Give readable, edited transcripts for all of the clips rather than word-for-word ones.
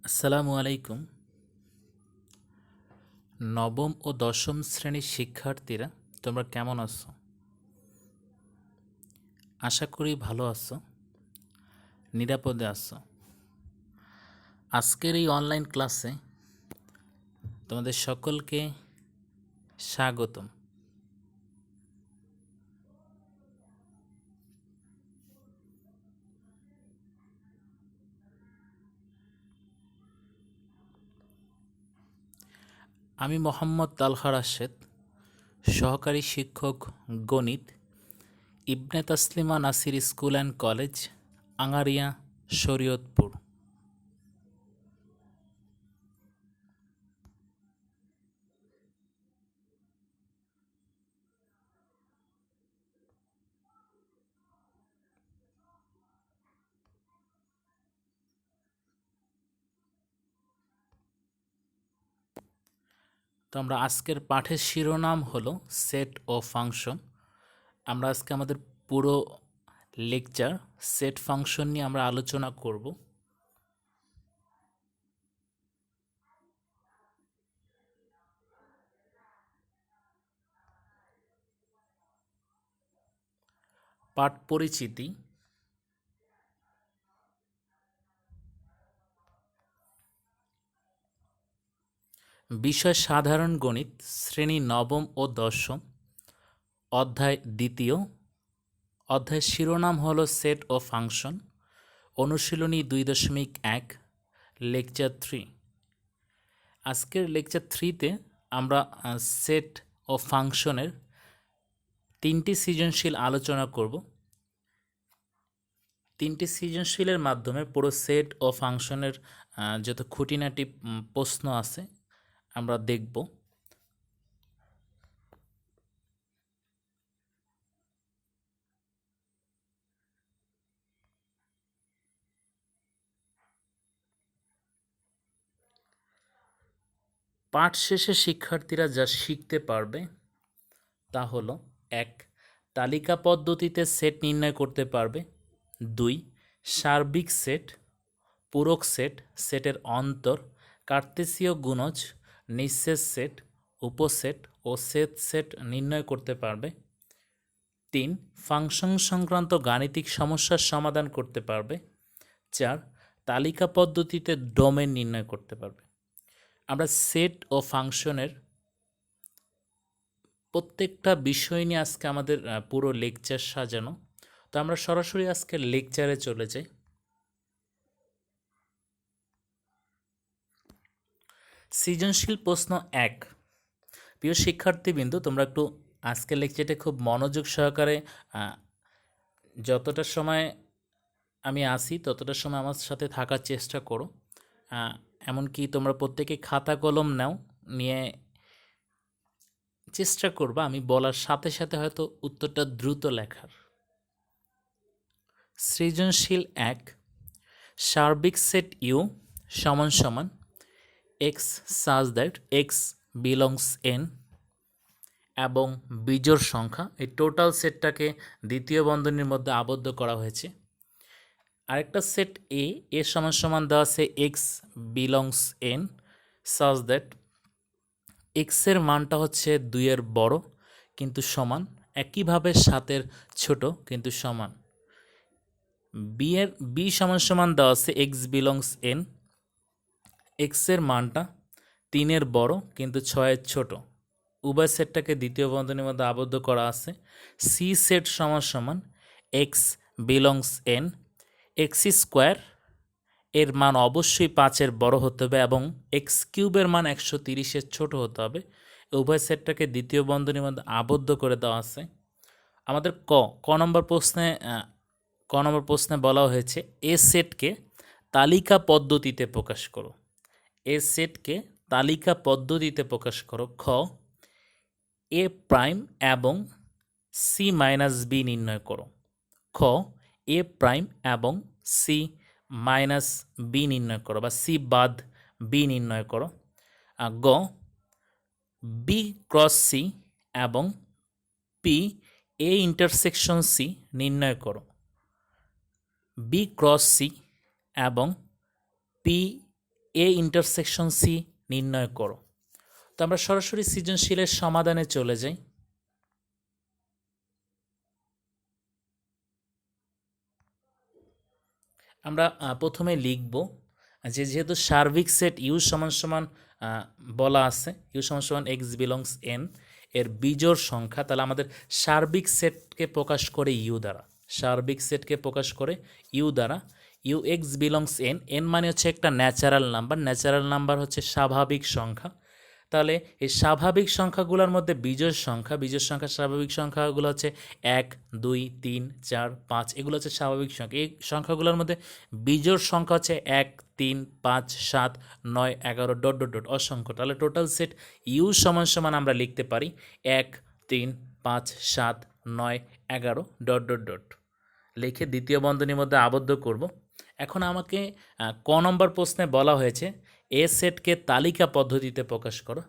আসসালামু আলাইকুম। নবম ও দশম শ্রেণীর শিক্ষার্থীরা তোমরা কেমন আছো? আশা করি ভালো আছো, নিরাপদে আছো। আজকের এই অনলাইন ক্লাসে তোমাদের সকলকে স্বাগতম। আমি মোহাম্মদ তালহা রাশেদ, সহকারী শিক্ষক গণিত, Ibne Taslima Nasir school and college, Angaria, Shariatpur. তো আমরা আজকের পাঠের শিরোনাম হলো সেট ও ফাংশন। আমরা আজকে আমাদের পুরো লেকচার সেট ফাংশন নিয়ে আমরা আলোচনা করব। পাঠ পরিচিতি। বিষয় সাধারণ গণিত, শ্রেণী নবম ও দশম, অধ্যায় দ্বিতীয়। অধ্যায়ের শিরোনাম হলো সেট ও ফাংশন। অনুশীলনী 2.1, লেকচার 3। আজকের লেকচার 3তে আমরা সেট ও ফাংশনের 3টি সৃজনশীল আলোচনা করব। 3টি সৃজনশীলের মাধ্যমে পুরো সেট ও ফাংশনের যত খুঁটিনাটি প্রশ্ন আছে আমরা দেখব। পাঠ শেষে শিক্ষার্থীরা যা শিখতে পারবে তা হলো: 1. তালিকা পদ্ধতিতে সেট নির্ণয় করতে পারবে। 2. সার্বিক সেট, পূরক সেট, সেটের অন্তর, কার্তেসীয় গুণজ, নিঃশেষ সেট, উপসেট ও সেট সেট নির্ণয় করতে পারবে। 3. ফাংশন সংক্রান্ত গাণিতিক সমস্যার সমাধান করতে পারবে। 4. তালিকা পদ্ধতিতে ডোমেন নির্ণয় করতে পারবে। আমরা সেট ও ফাংশনের প্রত্যেকটা বিষয় নিয়ে আজকে আমাদের পুরো লেকচার সাজানো। তো আমরা সরাসরি আজকে লেকচারে চলে যাই। সৃজনশীল প্রশ্ন 1। প্রিয় শিক্ষার্থীবৃন্দ, তোমরা একটু আজকের লেকচারটা খুব মনোযোগ সহকারে যতটা সময় আমি আসি ততটা সময় আমার সাথে থাকার চেষ্টা করো। এমনকি তোমরা প্রত্যেকে খাতা কলম নিয়ে চেষ্টা করবা আমি বলার সাথে সাথে হয়তো উত্তরটা দ্রুত লেখার। সৃজনশীল 1। সার্বিক সেট ইউ সমান সমান x such that x belongs n এবং বিজোড় সংখ্যা, এই টোটাল সেটটাকে দ্বিতীয় বন্ধনীর মধ্যে আবদ্ধ করা হয়েছে। আরেকটা সেট এ সমান সমান দেওয়া আছে x belongs n such that x এর মানটা হচ্ছে 2 এর বড় কিন্তু সমান, একইভাবে 7 এর ছোট কিন্তু সমান। বি সমান সমান দেওয়া আছে x belongs n, x এর মানটা 3 এর বড় কিন্তু 6 এর ছোট। উভয় সেটটাকে দ্বিতীয় বন্ধনীর মধ্যে আবদ্ধ করা আছে। সি সেট সমান সমান x belongs N, x square এর মান অবশ্যই 5-এর বড় হতে হবে এবং এক্স কিউবের মান 130-এর ছোট হতে হবে। উভয় সেটটাকে দ্বিতীয় বন্ধনীর মধ্যে আবদ্ধ করে দেওয়া আছে। আমাদের ক নম্বর প্রশ্নে বলা হয়েছে এ সেটকে তালিকা পদ্ধতিতে প্রকাশ করো। এ সেটকে তালিকা পদ্ধতিতে প্রকাশ করো। খ, এ প্রাইম এবং সি মাইনাস বি নির্ণয় করো। খ, এ প্রাইম এবং সি মাইনাস বি নির্ণয় করো বা সি বাদ বি নির্ণয় করো। গ, বি ক্রস সি এবং পি এ ইন্টারসেকশন সি নির্ণয় করো। বি ক্রস সি এবং পি এ ইন্টারসেকশন সি নির্ণয় করো। তো আমরা সরাসরি সৃজনশীলের সমাধানে চলে যাই। আমরা প্রথমে লিখব যে যেহেতু সার্বিক সেট ইউ সমান সমান বলা আছে ইউ সমান সমান এক্স বিলংস এন এর বিজোড় সংখ্যা, তাহলে আমাদের সার্বিক সেটকে প্রকাশ করে ইউ দ্বারা, সার্বিক সেটকে প্রকাশ করে ইউ দ্বারা U X belongs N, N মানে হচ্ছে একটা ন্যাচারাল নাম্বার, ন্যাচারাল নাম্বার হচ্ছে স্বাভাবিক সংখ্যা। তাহলে এই স্বাভাবিক সংখ্যাগুলোর মধ্যে বিজোড় সংখ্যা, বিজোড় সংখ্যা স্বাভাবিক সংখ্যাগুলো হচ্ছে 1 2 3 4 5, এগুলো হচ্ছে স্বাভাবিক সংখ্যা। এই সংখ্যাগুলোর মধ্যে বিজোড় সংখ্যা হচ্ছে 1 3 5 7 9 11 ডট ডট ডট অসংখ্য। তাহলে টোটাল সেট ইউ সমান সমান আমরা লিখতে পারি 1 3 5 7 9 11 ডট ডট ডট লিখে দ্বিতীয় বন্ধনীর মধ্যে আবদ্ধ করব। এখন আমাকে ক নম্বর প্রশ্নে বলা হয়েছে এ সেটকে তালিকা পদ্ধতিতে প্রকাশ করো।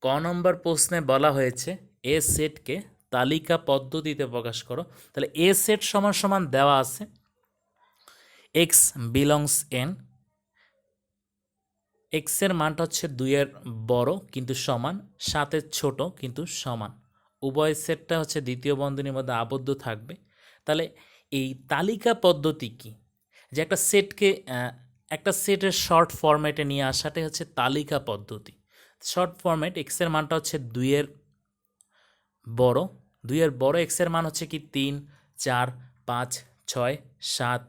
ক নম্বর প্রশ্নে বলা হয়েছে এ সেটকে তালিকা পদ্ধতিতে প্রকাশ করো। তাহলে এ সেট সমান সমান দেওয়া আছে এক্স বিলংস এন, এক্সের মানটা হচ্ছে 2-এর বড় কিন্তু সমান, 7-এর ছোট কিন্তু সমান। উভয় সেটটা হচ্ছে দ্বিতীয় বন্ধনীর মধ্যে আবদ্ধ থাকবে। তাহলে এই তালিকা পদ্ধতি কি, যে একটা সেটকে একটা সেটের শর্ট ফরম্যাটে নিয়ে আসাটাই হচ্ছে তালিকা পদ্ধতি। শর্ট ফরম্যাট, এক্সের মানটা হচ্ছে 2-এর বড়, 2-এর বড় এক্সের মান হচ্ছে কি 3 4 5 6 7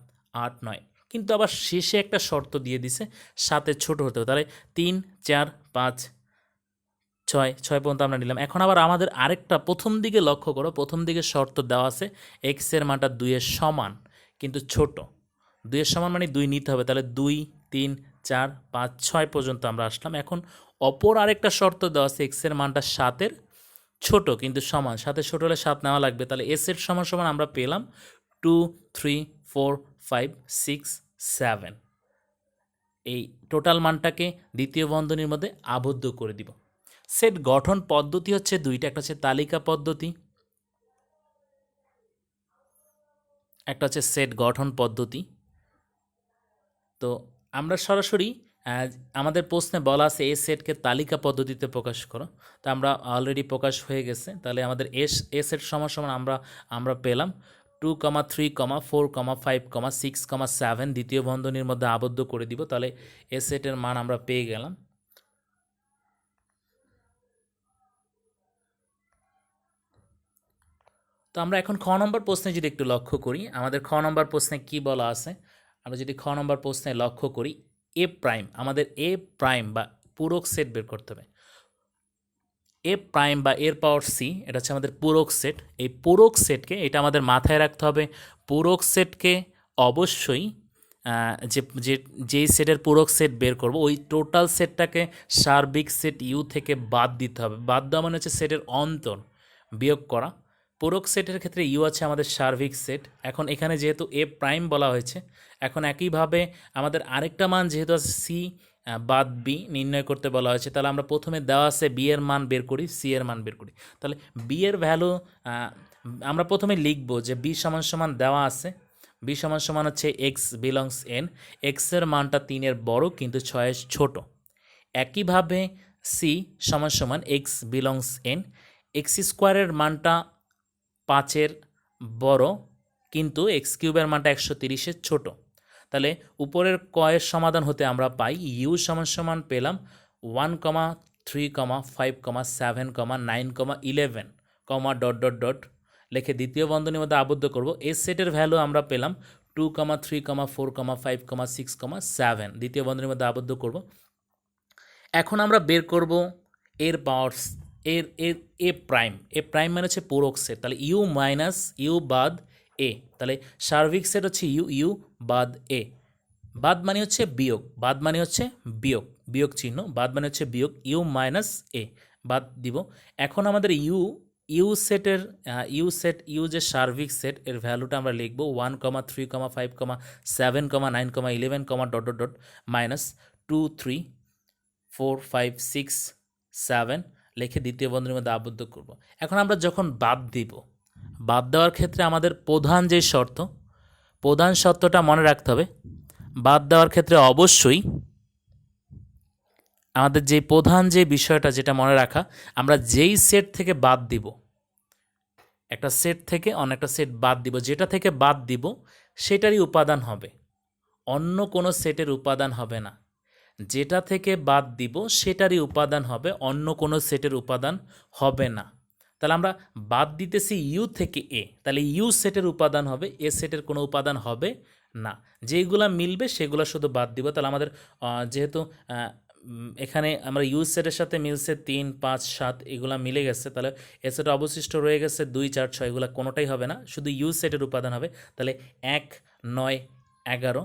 8 9, কিন্তু আবার শেষে একটা শর্ত দিয়ে দিছে 7-এর ছোট হতে হবে। তাহলে 3 4 5 6 পর্যন্ত আমরা নিলাম। এখন আবার আমাদের আরেকটা প্রথম দিকে লক্ষ্য করো, প্রথম দিকে শর্ত দেওয়া আছে এক্সের মানটা 2-এর সমান কিন্তু ছোট, 2-এর সমান মানে 2 নিতে হবে। তাহলে 2 3 4 5 6 পর্যন্ত আমরা আসলাম। এখন অপর আরেকটা শর্ত দেওয়া আছে এক্সের মানটা 7-এর ছোট কিন্তু সমান, 7-এর ছোট হলে 7 নেওয়া লাগবে। তাহলে এস এর সমান সমান আমরা পেলাম 2 3 4 5 6 7। এই টোটাল মানটাকে দ্বিতীয় বন্ধনীর মধ্যে আবদ্ধ করে দিব। সেট গঠন পদ্ধতি হচ্ছে দুইটা, একটা হচ্ছে তালিকা পদ্ধতি, একটা হচ্ছে সেট গঠন পদ্ধতি। তো আমরা সরাসরি আমাদের প্রশ্নে বলা আছে এ সেটকে তালিকা পদ্ধতিতে প্রকাশ করো, তা আমরা অলরেডি প্রকাশ হয়ে গেছে। তাহলে আমাদের এ সেট সমান সমান আমরা পেলাম 2 3 4 5 6 7 দ্বিতীয় বন্ধনীর মধ্যে আবদ্ধ করে দিব। তাহলে এ সেটের মান আমরা পেয়ে গেলাম। তো আমরা এখন খ নম্বর প্রশ্নে যদি একটু লক্ষ্য করি, আমাদের খ নম্বর প্রশ্নে কি বলা আছে, আমরা যদি খ নম্বর প্রশ্নে লক্ষ্য করি এ প্রাইম, আমাদের এ প্রাইম বা পূরক সেট বের করতে হবে। এ প্রাইম বা এর পাওয়ার সি, এটা হচ্ছে আমাদের পূরক সেট। এই পূরক সেটকে, এটা আমাদের মাথায় রাখতে হবে, পূরক সেটকে অবশ্যই যেই সেটের পূরক সেট বের করব ওই টোটাল সেটটাকে সার্বিক সেট ইউ থেকে বাদ দিতে হবে। বাদ দেওয়া মানে হচ্ছে সেটের অন্তর বিয়োগ করা। পূরক সেটের ক্ষেত্রে ইউ আছে আমাদের সার্বিক সেট। এখন এখানে যেহেতু এ প্রাইম বলা হয়েছে, এখন একইভাবে আমাদের আরেকটা মান যেহেতু আছে সি বাদ বি নির্ণয় করতে বলা হয়েছে, তাহলে আমরা প্রথমে দেওয়া আছে বি এর মান বের করি, সি এর মান বের করি। তাহলে বি এর ভ্যালু আমরা প্রথমে লিখব যে বি সমান সমান দেওয়া আছে, বি সমান সমান হচ্ছে এক্স বিলংস এন, এক্সের মানটা 3-এর বড় কিন্তু 6-এর ছোট। একইভাবে সি সমান সমান এক্স বিলংস এন, এক্স স্কোয়ারের মানটা 5-এর বড় কিন্তু এক্স কিউবের মানটা 130-এর ছোট। তাহলে উপরের কয়ের সমাধান হতে আমরা পাই ইউ সমান সমান পেলাম 1 3 5 7 9 11 ডট ডট ডট লিখে দ্বিতীয় বন্ধনীর মধ্যে আবদ্ধ করব। এস সেটের ভ্যালু আমরা পেলাম 2 3 4 5 6 7 দ্বিতীয় বন্ধনীর মধ্যে আবদ্ধ করব। এখন আমরা বের করব এর পাওয়ার, এর এর এ প্রাইম, এ প্রাইম মানে হচ্ছে পূরক সেট। তাহলে ইউ মাইনাস ইউ বাদ এ, তাহলে সার্বিক সেট হচ্ছে ইউ, ইউ বাদ এ, বাদ মানে হচ্ছে বিয়োগ, বাদ মানে হচ্ছে বিয়োগ, বিয়োগ চিহ্ন, বাদ মানে হচ্ছে বিয়োগ, ইউ মাইনাস এ বাদ দিব। এখন আমাদের ইউ সেটের ইউ যে সার্বিক সেট এর ভ্যালুটা আমরা লিখব 1 3 5 7 9 11 ডট ডট ডট মাইনাস 2 3 4 5 6 7 লিখে দ্বিতীয় বন্ধনীর মধ্যে আবদ্ধ করব। এখন আমরা যখন বাদ দিব, বাদ দেওয়ার ক্ষেত্রে আমাদের প্রধান যে শর্ত, প্রধান শর্তটা মনে রাখতে হবে, বাদ দেওয়ার ক্ষেত্রে অবশ্যই আমাদের যে প্রধান যে বিষয়টা যেটা মনে রাখা, আমরা যেই সেট থেকে বাদ দিব, একটা সেট থেকে অন্য একটা সেট বাদ দিব, যেটা থেকে বাদ দিব সেটারই উপাদান হবে, অন্য কোনো সেটের উপাদান হবে না। যেটা থেকে বাদ দিব সেটারই উপাদান হবে, অন্য কোনো সেটের উপাদান হবে না। তাহলে আমরা বাদ দিতেছি ইউ থেকে এ, তাহলে ইউ সেটের উপাদান হবে, এ সেটের কোনো উপাদান হবে না। যেইগুলা মিলবে সেগুলো শুধু বাদ দিব। তাহলে আমাদের যেহেতু এখানে আমরা ইউ সেটের সাথে মিলছে 3, 5, 7 এগুলা মিলে গেছে, তাহলে এ সেট অবশিষ্ট রয়ে গেছে 2, 4, 6, এগুলো কোনোটাই হবে না, শুধু ইউ সেটের উপাদান হবে। তাহলে 1, 9, 11,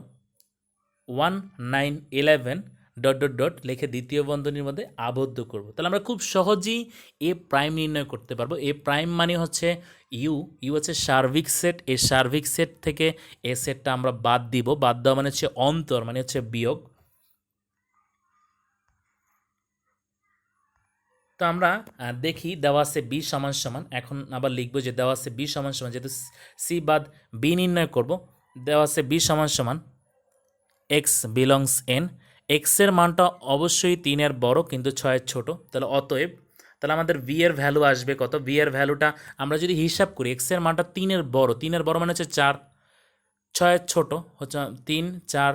1, 9, 11 ডট ডট ডট লিখে দ্বিতীয় বন্ধনীর মধ্যে আবদ্ধ করব। তাহলে আমরা খুব সহজেই এ প্রাইম নির্ণয় করতে পারবো। এ প্রাইম মানে হচ্ছে ইউ, ইউ হচ্ছে সার্বিক সেট, এই সার্বিক সেট থেকে এ সেটটা আমরা বাদ দিব, বাদ দেওয়া মানে হচ্ছে অন্তর, মানে হচ্ছে বিয়োগ। তো আমরা দেখি দেওয়া আছে বি সমান সমান, এখন আবার লিখবো যে দেওয়া আছে বি সমান সমান, যেহেতু সি বাদ বি নির্ণয় করব, দেওয়া আছে বি সমান সমান এক্স বিলংস এন, এক্সের মানটা অবশ্যই 3-এর বড় কিন্তু 6-এর ছোট। তাহলে অতএব তাহলে আমাদের ভি এর ভ্যালু আসবে কত, ভি এর ভ্যালুটা আমরা যদি হিসাব করি, এক্সের মানটা 3-এর বড়, 3-এর বড় মানে হচ্ছে 4, 6-এর ছোট হচ্ছে 3, 4,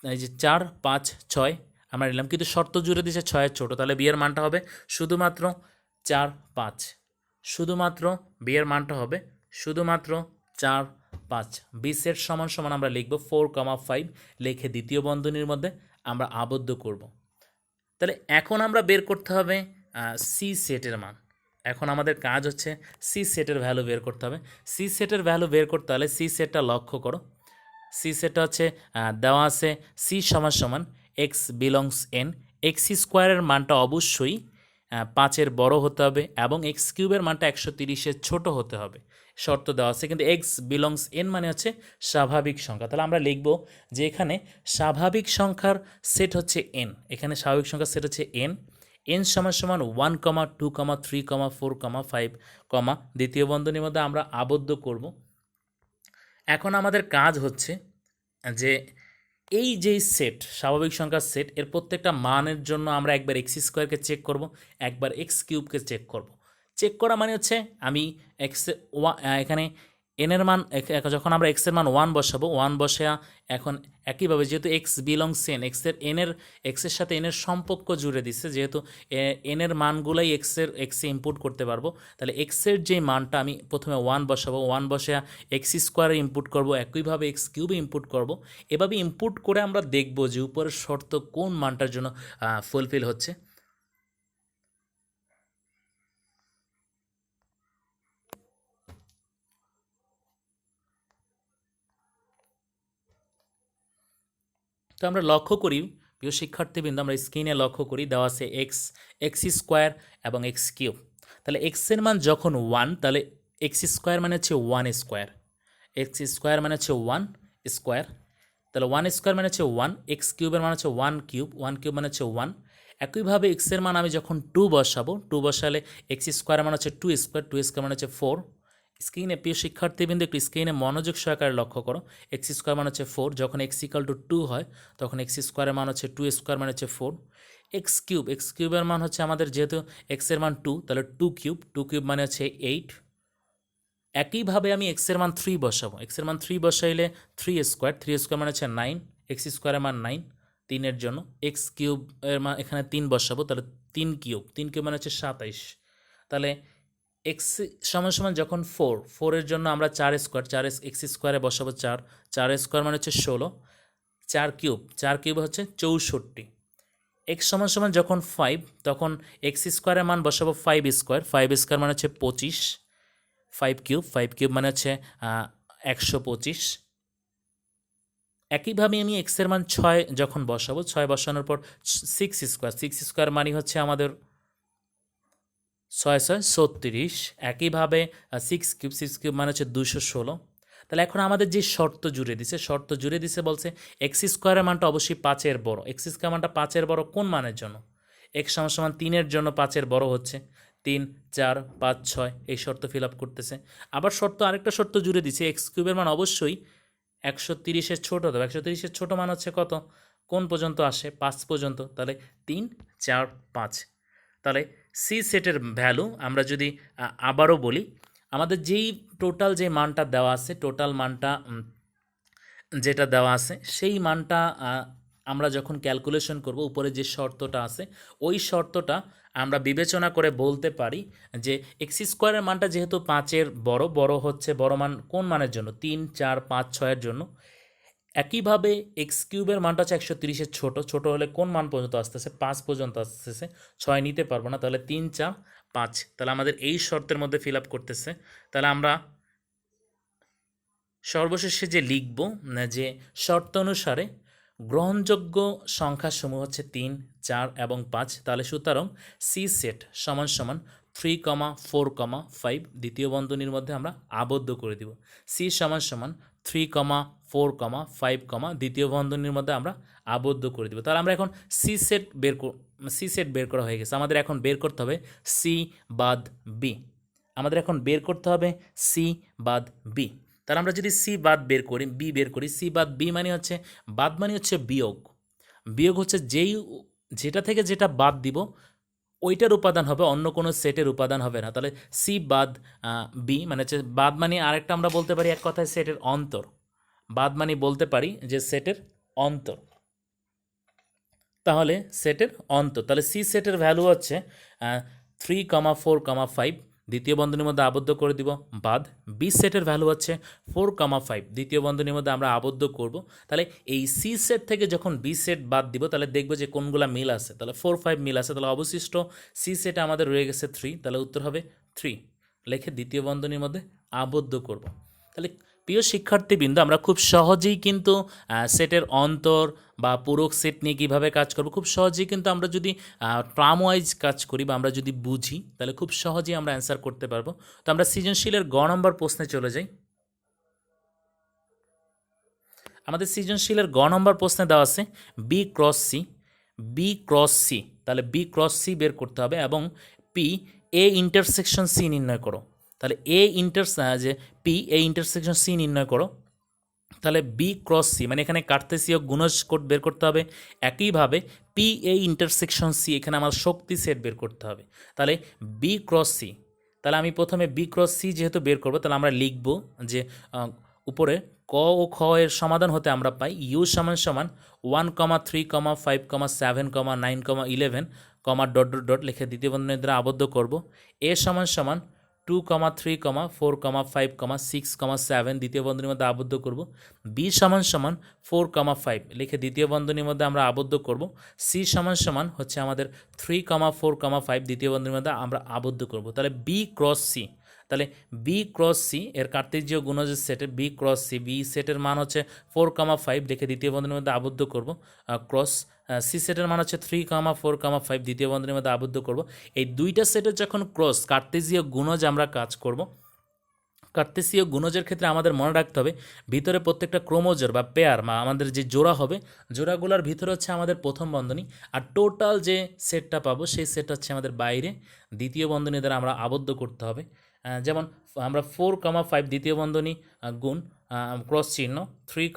এই যে 4, 5, 6 আমরা নিলাম, কিন্তু শর্ত জুড়ে দিয়েছে 6-এর ছোট, তাহলে বি এর মানটা হবে শুধুমাত্র 4, 5, শুধুমাত্র বি এর মানটা হবে শুধুমাত্র 4, 5। বি সেট সমান সমান আমরা লিখব 4,5 লিখে দ্বিতীয় বন্ধনীর মধ্যে আমরা আবদ্ধ করব। তাহলে এখন আমরা বের করতে হবে সি সেটের মান। এখন আমাদের কাজ হচ্ছে সি সেটের ভ্যালু বের করতে হবে। সি সেটের ভ্যালু বের করতে হলে সি সেটটা লক্ষ্য করো, সি সেটটা হচ্ছে দেওয়া আছে সি সমান সমান এক্স বিলংস এন, এক্স স্কোয়ারের মানটা অবশ্যই 5-এর বড় হতে হবে এবং এক্স কিউবের মানটা 130-এর ছোট হতে হবে, শর্ত দেওয়া আছে। কিন্তু এক্স বিলংস এন মানে হচ্ছে স্বাভাবিক সংখ্যা, তাহলে আমরা লিখব যে এখানে স্বাভাবিক সংখ্যার সেট হচ্ছে এন, এখানে স্বাভাবিক সংখ্যার সেট হচ্ছে এন, এন সমান সমান 1, 2, 3, 4, 5, দ্বিতীয় বন্ধনীর মধ্যে আমরা আবদ্ধ করব। এখন আমাদের কাজ হচ্ছে যে এই যেই সেট স্বাভাবিক সংখ্যার সেট, এর প্রত্যেকটা মানের জন্য আমরা একবার এক্স স্কোয়ারকে চেক করব, একবার এক্স কিউবকে চেক করব। চেক করা মানে হচ্ছে আমি এক্স এখানে এনের মান যখন আমরা এক্সের মান 1 বসাবো, 1 বসে এখন একইভাবে যেহেতু এক্স বিলংস এন, এক্সের সাথে এনের সম্পর্ক জুড়ে দিচ্ছে, যেহেতু এনের মানগুলাই এক্সে ইনপুট করতে পারবো, তাহলে এক্সের যে মানটা আমি প্রথমে 1 বসাবো, 1 বসে এক্স স্কোয়ারে ইনপুট করব, একইভাবে এক্স কিউবে ইনপুট করব। এভাবে ইনপুট করে আমরা দেখব যে উপরের শর্ত কোন মানটার জন্য ফুলফিল হচ্ছে। তো আমরা লক্ষ্য করি প্রিয় শিক্ষার্থীবৃন্দ, আমরা স্ক্রিনে লক্ষ্য করি দেওয়া আছে এক্স স্কোয়ার এবং এক্স কিউব। তাহলে এক্সের মান যখন 1, তাহলে এক্স স্কোয়ার মানে হচ্ছে 1 স্কোয়ার, এক্স স্কোয়ার মানে হচ্ছে 1 স্কোয়ার, তাহলে 1 স্কোয়ার মানে হচ্ছে 1, এক্স কিউবের মানে হচ্ছে 1 কিউব, 1 কিউব মানে হচ্ছে 1। একইভাবে এক্সের মান আমি যখন 2 বসাবো, 2 বসালে এক্স স্কোয়ার মানে হচ্ছে 2 স্কোয়ার, 2 স্কোয়ার মানে হচ্ছে 4। স্ক্রিনে প্রিয় শিক্ষার্থীবৃন্দ একটু স্ক্রিনে মনোযোগ সহকারে লক্ষ্য করো, এক্স স্কোয়ার মানে হচ্ছে 4, যখন এক্স ইকাল টু 2 হয় তখন এক্স স্কোয়ারের মান হচ্ছে 2 স্কোয়ার মানে হচ্ছে 4। এক্স কিউবের মান হচ্ছে আমাদের যেহেতু এক্সের মান 2, তাহলে 2 কিউব মানে হচ্ছে 8। একইভাবে আমি এক্সের মান 3 বসাবো, এক্সের মান 3 বসাইলে 3 স্কোয়ার, 3 স্কোয়ার মানে হচ্ছে 9, এক্স স্কোয়ারের মান 9, 3-এর জন্য এক্স কিউবের মান এখানে 3 বসাবো, তাহলে 3 কিউব মানে হচ্ছে 27। তাহলে এক্স সমান সমান যখন 4-এর জন্য আমরা 4 স্কোয়ার, এক্স স্কোয়ারে বসাবো 4, 4 স্কোয়ার মানে হচ্ছে 16, 4 কিউব হচ্ছে 64। এক্স সমান সমান যখন 5, তখন এক্স স্কোয়ারের মান বসাবো 5 স্কোয়ার, 5 স্কোয়ার মানে হচ্ছে 25, 5 কিউব মানে হচ্ছে 125। একইভাবে আমি এক্সের মান 6 যখন বসাবো, 6 বসানোর পর 6 স্কোয়ার মানে হচ্ছে আমাদের 6 6 36। একইভাবে 6 কিউব মানে হচ্ছে 216। তাহলে এখন আমাদের যে শর্ত জুড়ে দিছে বলছে এক্স স্কোয়ারের মানটা অবশ্যই 5-এর বড়, এক্স স্কোয়ার মানটা 5-এর বড় কোন মানের জন্য, এক্স সমান সমান 3-এর জন্য 5-এর বড় হচ্ছে 3, 4, 5, 6, এই শর্ত ফিল আপ করতেছে। আবার আরেকটা শর্ত জুড়ে দিছে এক্স কিউবের মান অবশ্যই 130-এর ছোট হতে হবে, 130-এর ছোট মান হচ্ছে কত, কোন পর্যন্ত আসে? 5 পর্যন্ত। তাহলে 3 4 5। তাহলে সি সেটের ভ্যালু আমরা যদি আবারও বলি, আমাদের যেই টোটাল যে মানটা দেওয়া আছে, টোটাল মানটা যেটা দেওয়া আছে সেই মানটা আমরা যখন ক্যালকুলেশন করব, উপরে যে শর্তটা আছে ওই শর্তটা আমরা বিবেচনা করে বলতে পারি যে এক্স স্কোয়ারের মানটা যেহেতু 5-এর বড় হচ্ছে, বড় মান কোন মানের জন্য? 3 4 5 6-এর জন্য। একইভাবে এক্স কিউবের মানটা হচ্ছে 130-এর ছোট হলে কোন মান পর্যন্ত আসতেছে? 5 পর্যন্ত আসতেছে, 6 নিতে পারবো না। তাহলে 3 4 5, তাহলে আমাদের এই শর্তের মধ্যে ফিল আপ করতেছে। তাহলে আমরা সর্বশেষে যে লিখব যে শর্ত অনুসারে গ্রহণযোগ্য সংখ্যাসমূহ হচ্ছে 3 4 এবং 5। তাহলে সুতরাং সি সেট সমান সমান 3, 4, 5 দ্বিতীয় বন্ধনীর মধ্যে আমরা আবদ্ধ করে দিব। সি সমান সমান 3, 4, 5, দ্বিতীয় বন্ধনীর মধ্যে আমরা আবদ্ধ করে দিব। তাহলে আমরা এখন সি সেট বের করা হয়ে গেছে। আমাদের এখন বের করতে হবে সি বাদ বি। আমাদের এখন বের করতে হবে সি বাদ বি। তাহলে আমরা যদি সি বাদ বের করি, বি বের করি, সি বাদ বি মানে হচ্ছে, বাদ মানে হচ্ছে বিয়োগ। বিয়োগ হচ্ছে যেটা থেকে যেটা বাদ দিব ওইটার উপাদান হবে, অন্য কোনো সেটের উপাদান হবে না। তাহলে সি বাদ বি মানে হচ্ছে, বাদ মানে আরেকটা আমরা বলতে পারি এক কথায় সেটের অন্তর। বাদ মানে বলতে পারি যে সেটের অন্তর। তাহলে সেটের অন্তর, তাহলে সি সেটের ভ্যালু হচ্ছে 3, 4, 5 দ্বিতীয় বন্ধনীর মধ্যে আবদ্ধ করে দিব, বাদ বি সেটের ভ্যালু হচ্ছে 4, 5 দ্বিতীয় বন্ধনীর মধ্যে আমরা আবদ্ধ করব। তাহলে এই সি সেট থেকে যখন বি সেট বাদ দিব তাহলে দেখব যে কোনগুলা মিল আছে। তাহলে 4 5 মিল আছে, তাহলে অবশিষ্ট সি সেটে আমাদের রয়ে গেছে 3, তাহলে উত্তর হবে 3। লিখে দ্বিতীয় বন্ধনীর মধ্যে আবদ্ধ করব। তাহলে প্রিয় শিক্ষার্থীবৃন্দ, আমরা খুব সহজেই কিন্তু সেটের অন্তর বা পূরক সেট নিয়ে কীভাবে কাজ করব খুব সহজেই কিন্তু আমরা যদি টার্ম ওয়াইজ কাজ করি বা আমরা যদি বুঝি তাহলে খুব সহজেই আমরা অ্যান্সার করতে পারবো। তো আমরা সৃজনশীলের গ নম্বর প্রশ্নে চলে যাই। আমাদের সৃজনশীলের গ নম্বর প্রশ্নে দেওয়া আছে B cross C, B cross C. তাহলে বি ক্রস সি বের করতে হবে এবং পি এ ইন্টারসেকশন সি নির্ণয় করো। তাহলে যে পি এ ইন্টারসেকশন সি নির্ণয় করো। তাহলে বি ক্রস সি মানে এখানে কার্তেসীয় গুণজ বের করতে হবে। একইভাবে পি এ ইন্টারসেকশন সি, এখানে আমার শক্তি সেট বের করতে হবে। তাহলে বি ক্রস সি, তাহলে আমি প্রথমে বি ক্রস সি যেহেতু বের করবো তাহলে আমরা লিখব যে উপরে ক ও খ এর সমাধান হতে আমরা পাই ইউ সমান সমান 1, 3, 5, 7, 9, 11, ডট ডট ডট লিখে দ্বিতীয় বন্ধনীর দ্বারা আবদ্ধ করব। এ সমান সমান 2, 3, 4, 5, 6, 7 দ্বিতীয় বন্ধনীর মধ্যে আবদ্ধ করব। বি সমান সমান 4, 5 লিখে দ্বিতীয় বন্ধনীর মধ্যে আমরা আবদ্ধ করব। সি সমান সমান হচ্ছে আমাদের 3, 4, 5 দ্বিতীয় বন্ধনীর মধ্যে আমরা আবদ্ধ করব। তাহলে বি ক্রস সি, তাহলে বি ক্রস সি এর কার্তেজীয় গুণজের সেটে বি ক্রস সি, বি সেটের মান হচ্ছে 4, 5 লিখে দ্বিতীয় বন্ধনীর মধ্যে আবদ্ধ করব। ক্রস সি সেটের মান হচ্ছে 3, 4, 5 দ্বিতীয় বন্ধনীর মধ্যে আবদ্ধ করব। এই দুইটা সেটের যখন ক্রস কার্তেজীয় গুণজ আমরা কাজ করব, কার্তেসীয় গুণজের ক্ষেত্রে আমাদের মনে রাখতে হবে ভিতরে প্রত্যেকটা ক্রোমোজোর বা পেয়ার বা আমাদের যে জোড়া হবে, জোড়াগুলোর ভিতরে হচ্ছে আমাদের প্রথম বন্ধনী, আর টোটাল যে সেটটা পাবো সেই সেটটা হচ্ছে আমাদের বাইরে দ্বিতীয় বন্ধনী দ্বারা আমরা আবদ্ধ করতে হবে। যেমন আমরা 4, 5 দ্বিতীয় বন্ধনী গুণ ক্রস চিহ্ন 3,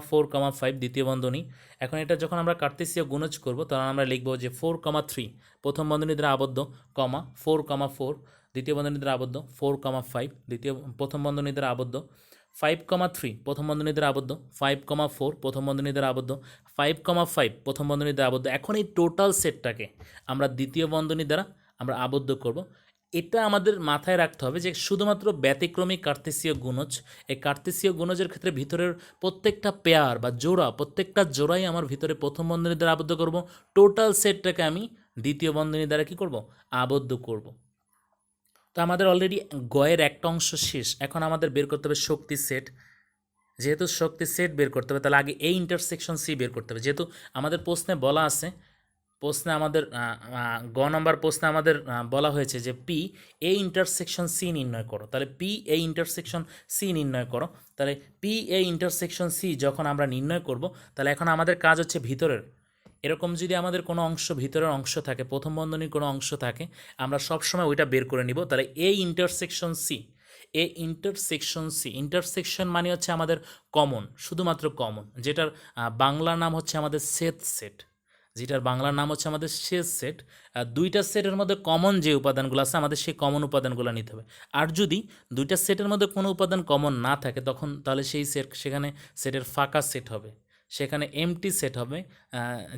4, 5 দ্বিতীয় বন্ধনী। এখন এটা যখন আমরা কার্তেসীয় গুণজ করব তখন আমরা লিখব যে 4, 3 প্রথম বন্ধনী দ্বারা আবদ্ধ, 4, 4 দ্বিতীয় বন্ধনী দ্বারা আবদ্ধ, 4, 5 প্রথম বন্ধনী দ্বারা আবদ্ধ, 5, 3 প্রথম বন্ধনী দ্বারা আবদ্ধ, 5, 4 প্রথম বন্ধনী দ্বারা আবদ্ধ, 5, 5 প্রথম বন্ধনী দ্বারা আবদ্ধ। এখন এই টোটাল সেটটাকে আমরা দ্বিতীয় বন্ধনী দ্বারা আমরা আবদ্ধ করব। এটা আমাদের মাথায় রাখতে হবে যে শুধুমাত্র ব্যতিক্রমী কার্তেসীয় গুণজ, এই কার্তেসীয় গুণজের ক্ষেত্রে ভিতরের প্রত্যেকটা পেয়ার বা জোড়া, প্রত্যেকটা জোড়াই আমার ভিতরে প্রথম বন্ধনী দ্বারা আবদ্ধ করব। টোটাল সেটটাকে আমি দ্বিতীয় বন্ধনী দ্বারা কি করব? আবদ্ধ করব। তো আমাদের অলরেডি গয়ের একটা অংশ শেষ, এখন আমাদের বের করতে হবে শক্তি সেট। যেহেতু শক্তি সেট বের করতে হবে তাহলে আগে এই ইন্টারসেকশন সি বের করতে হবে। যেহেতু আমাদের প্রশ্নে বলা আছে, প্রশ্নে আমাদের গ নম্বর প্রশ্নে আমাদের বলা হয়েছে যে পি এ ইন্টারসেকশন সি নির্ণয় করো। তাহলে পি এ ইন্টারসেকশন সি নির্ণয় করো। তাহলে পি এ ইন্টারসেকশন সি যখন আমরা নির্ণয় করব তাহলে এখন আমাদের কাজ হচ্ছে ভিতরের, এরকম যদি আমাদের কোনো অংশ ভিতরের অংশ থাকে, প্রথম বন্ধনীর কোনো অংশ থাকে, আমরা সবসময় ওইটা বের করে নিব। তাহলে A intersection C, A intersection C. Intersection মানে হচ্ছে আমাদের কমন, শুধুমাত্র কমন, যেটার বাংলা নাম হচ্ছে আমাদের সেট সেট, যেটার বাংলার নাম হচ্ছে আমাদের শেষ সেট। দুইটা সেটের মধ্যে কমন যে উপাদানগুলো আছে আমাদের সেই কমন উপাদানগুলো নিতে হবে। আর যদি দুইটা সেটের মধ্যে কোনো উপাদান কমন না থাকে তখন তাহলে সেই সেট, সেখানে সেটের ফাঁকা সেট হবে, সেখানে এমটি সেট হবে।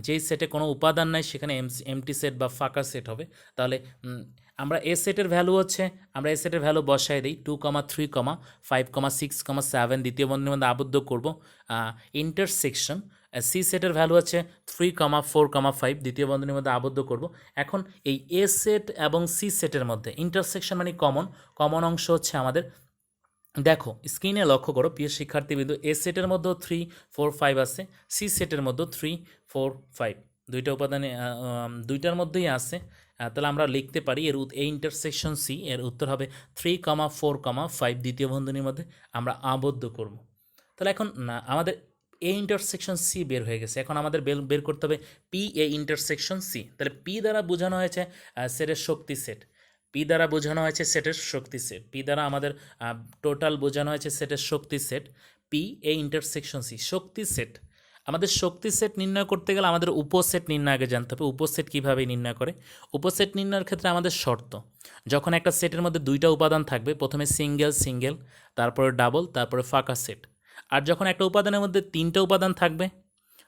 যেই সেটে কোনো উপাদান নাই সেখানে এমটি সেট বা ফাঁকা সেট হবে। তাহলে আমরা এ সেটের ভ্যালু হচ্ছে, আমরা এ সেটের ভ্যালু বসায় দিই 2,3,5,6,7 দ্বিতীয় বন্ধনীর মধ্যে আবদ্ধ করব। ইন্টারসেকশন সি সেটের ভ্যালু আছে 3,4,5 দ্বিতীয় বন্ধনীর মধ্যে আবদ্ধ করব। এখন এই এ সেট এবং সি সেটের মধ্যে ইন্টারসেকশন মানে কমন, কমন অংশ হচ্ছে আমাদের, দেখো স্ক্রিনে লক্ষ্য করো প্রিয় শিক্ষার্থীবৃন্দ, এ সেটের মধ্যেও 3,4,5 আছে, সি সেটের মধ্যেও 3,4,5, দুইটা উপাদানে দুইটার মধ্যেই আছে। তাহলে আমরা লিখতে পারি এ ইন্টারসেকশন সি এর উত্তর হবে 3,4,5 দ্বিতীয় বন্ধনীর মধ্যে আমরা আবদ্ধ করব। তাহলে এখন আমাদের এ ইন্টারসেকশন সি বের হয়ে গেছে, এখন আমাদের বের করতে হবে পি এ ইন্টারসেকশন সি। তাহলে পি দ্বারা বোঝানো হয়েছে সেটের শক্তি সেট, পি দ্বারা বোঝানো হয়েছে সেটের শক্তি সেট, পি দ্বারা আমাদের টোটাল বোঝানো হয়েছে সেটের শক্তি set. P A intersection C শক্তি সেট। আমাদের শক্তি সেট নির্ণয় করতে গেলে আমাদের উপসেট নির্ণয় আগে জানতে হবে। উপসেট কীভাবে নির্ণয় করে? উপসেট নির্ণয়ের ক্ষেত্রে আমাদের শর্ত, যখন একটা সেটের মধ্যে দুইটা উপাদান থাকবে, প্রথমে সিঙ্গেল সিঙ্গেল, তারপরে ডাবল, তারপরে ফাঁকা সেট। আর যখন একটা উপাদানের মধ্যে তিনটা উপাদান থাকবে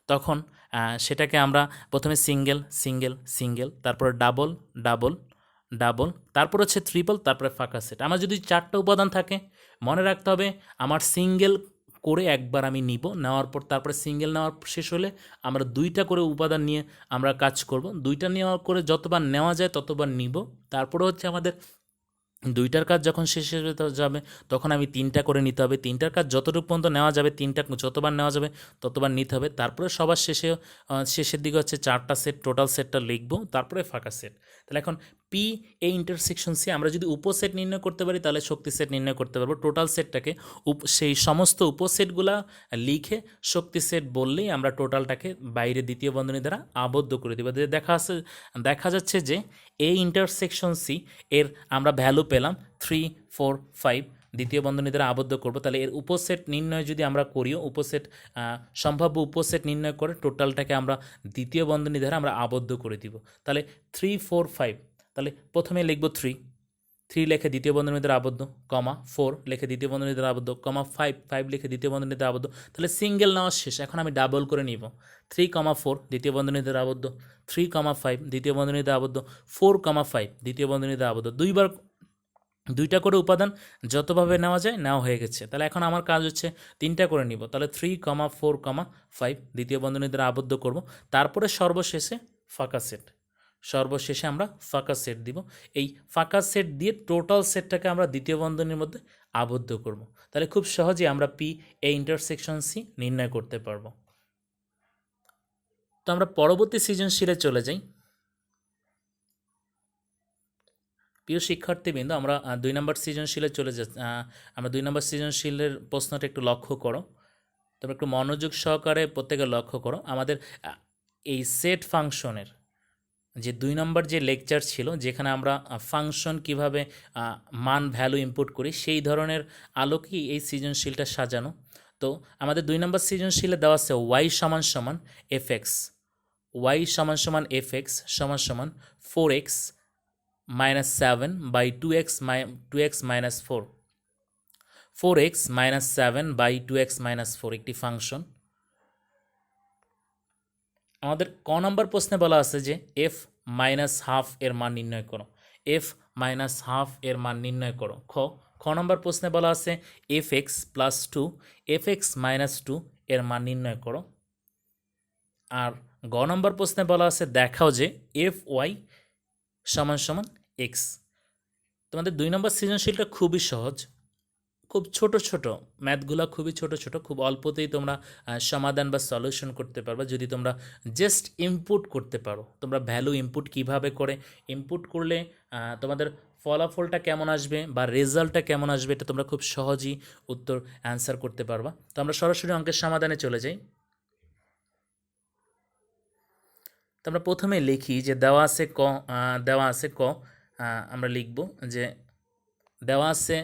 তখন সেটাকে আমরা প্রথমে সিঙ্গেল সিঙ্গেল সিঙ্গেল, তারপরে ডাবল ডাবল ডাবল, তারপর হচ্ছে ট্রিপল, তারপরে ফাঁকা সেট। আমার যদি চারটা উপাদান থাকে মনে রাখতে হবে আমার সিঙ্গেল করে একবার আমি নিব, নেওয়ার পর তারপরে সিঙ্গেল নেওয়ার শেষ হলে আমরা দুইটা করে উপাদান নিয়ে আমরা কাজ করব, দুইটা নেওয়ার করে যতবার নেওয়া যায় ততবার নিব। তারপরে হচ্ছে আমাদের দুইটার কাজ যখন শেষ হয়ে যাবে তখন আমি তিনটা করে নিতে হবে, তিনটার কাজ যতটুকু পর্যন্ত নেওয়া যাবে, তিনটা যতবার নেওয়া যাবে ততবার নিতে হবে। তারপরে সবার শেষের দিকে হচ্ছে চারটা সেট, টোটাল সেটটা লিখবো, তারপরে ফাঁকা সেট। তাহলে এখন পি এ ইন্টারসেকশন সি আমরা যদি উপসেট নির্ণয় করতে পারি তাহলে শক্তি সেট নির্ণয় করতে পারবো। টোটাল সেটটাকে সেই সমস্ত উপসেটগুলা লিখে শক্তি সেট বললেই আমরা টোটালটাকে বাইরে দ্বিতীয় বন্ধনী দ্বারা আবদ্ধ করে দেবো। দেখা যাচ্ছে যে এ ইন্টারসেকশন সি এর আমরা ভ্যালু পেলাম 3,4,5 দ্বিতীয় বন্ধনী দ্বারা আবদ্ধ করব। তাহলে এর উপসেট নির্ণয় যদি আমরা করিও, উপসেট সম্ভাব্য উপসেট নির্ণয় করে টোটালটাকে আমরা দ্বিতীয় বন্ধনী দ্বারা আমরা আবদ্ধ করে দিব। তাহলে 3,4,5, তাহলে প্রথমে লিখব 3 লেখে দ্বিতীয় বন্ধনীর দ্বারা আবদ্ধ, কমা 4 লেখে দ্বিতীয় বন্ধনীর দ্বারা আবদ্ধ, কমা 5 লেখে দ্বিতীয় বন্ধনীর দ্বারা আবদ্ধ। তাহলে সিঙ্গেল নেওয়া শেষ, এখন আমি ডাবল করে নিব। 3,4 দ্বিতীয় বন্ধনীর দ্বারা আবদ্ধ, 3,5 দ্বিতীয় বন্ধনীর দ্বারা আবদ্ধ, 4,5 দ্বিতীয় বন্ধনীর দ্বারা আবদ্ধ। দুইটা করে উপাদান যতভাবে নেওয়া যায় নেওয়া হয়ে গেছে। তাহলে এখন আমার কাজ হচ্ছে তিনটা করে নিব। তাহলে 3,4,5 দ্বিতীয় বন্ধনীর দ্বারা আবদ্ধ করব, তারপরে সর্বশেষে ফাঁকা সেট, সর্বশেষে আমরা ফাঁকা সেট দিব। এই ফাঁকা সেট দিয়ে টোটাল সেটটাকে আমরা দ্বিতীয় বন্ধনীর মধ্যে আবদ্ধ করব। তাহলে খুব সহজেই আমরা পি এ ইন্টারসেকশন সি নির্ণয় করতে পারবো। তো আমরা পরবর্তী সৃজনশীলে চলে যাই। প্রিয় শিক্ষার্থীবৃন্দ, আমরা 2 নম্বর সৃজনশীলে চলে যাচ্ছি। আমরা 2 নম্বর সৃজনশীলের প্রশ্নটা একটু লক্ষ্য করো, তোমরা একটু মনোযোগ সহকারে প্রত্যেকে লক্ষ্য করো। আমাদের এই সেট ফাংশনের যে 2 নম্বর যে লেকচার ছিল, যেখানে আমরা ফাংশন কিভাবে মান ভ্যালু ইনপুট করি সেই ধরনের আলোকেই এই সৃজনশীলটা সাজানো। তো আমাদের 2 নম্বর সৃজনশীলে দেওয়া আছে ওয়াই সমান সমান এফ এক্স, ওয়াই সমান সমান এফ এক্স সমান সমান 4x minus 7 by 2x minus 4, 4x minus 7 by 2x minus 4 একটি ফাংশন। আমাদের ক নম্বর প্রশ্নে বলা আছে যে f মাইনাস হাফ এর মান নির্ণয় করো, f মাইনাস হাফ এর মান নির্ণয় করো। খ নম্বর প্রশ্নে বলা আছে fx প্লাস 2, fx মাইনাস 2 এর মান নির্ণয় করো। আর গ নম্বর প্রশ্নে বলা আছে দেখাও যে fy সমান সমান এক্স। তোমাদের 2 নম্বর সৃজনশীলটা খুবই সহজ, খুব ছোট ছোট ম্যাথগুলো, খুবই ছোট ছোট, খুব অল্পতেই তোমরা সমাধান বা সলিউশন করতে পারবে যদি তোমরা জাস্ট ইনপুট করতে পারো। তোমরা ভ্যালু ইনপুট কিভাবে করে ইনপুট করলে তোমাদের ফলাফলটা কেমন আসবে বা রেজাল্টটা কেমন আসবে এটা তোমরা খুব সহজেই উত্তর অ্যান্সার করতে পারবা। তো আমরা সরাসরি অঙ্কের সমাধানে চলে যাই। তো আমরা প্রথমে লিখি যে দেওয়া আছে ক আমরা লিখব যে দেওয়া আছে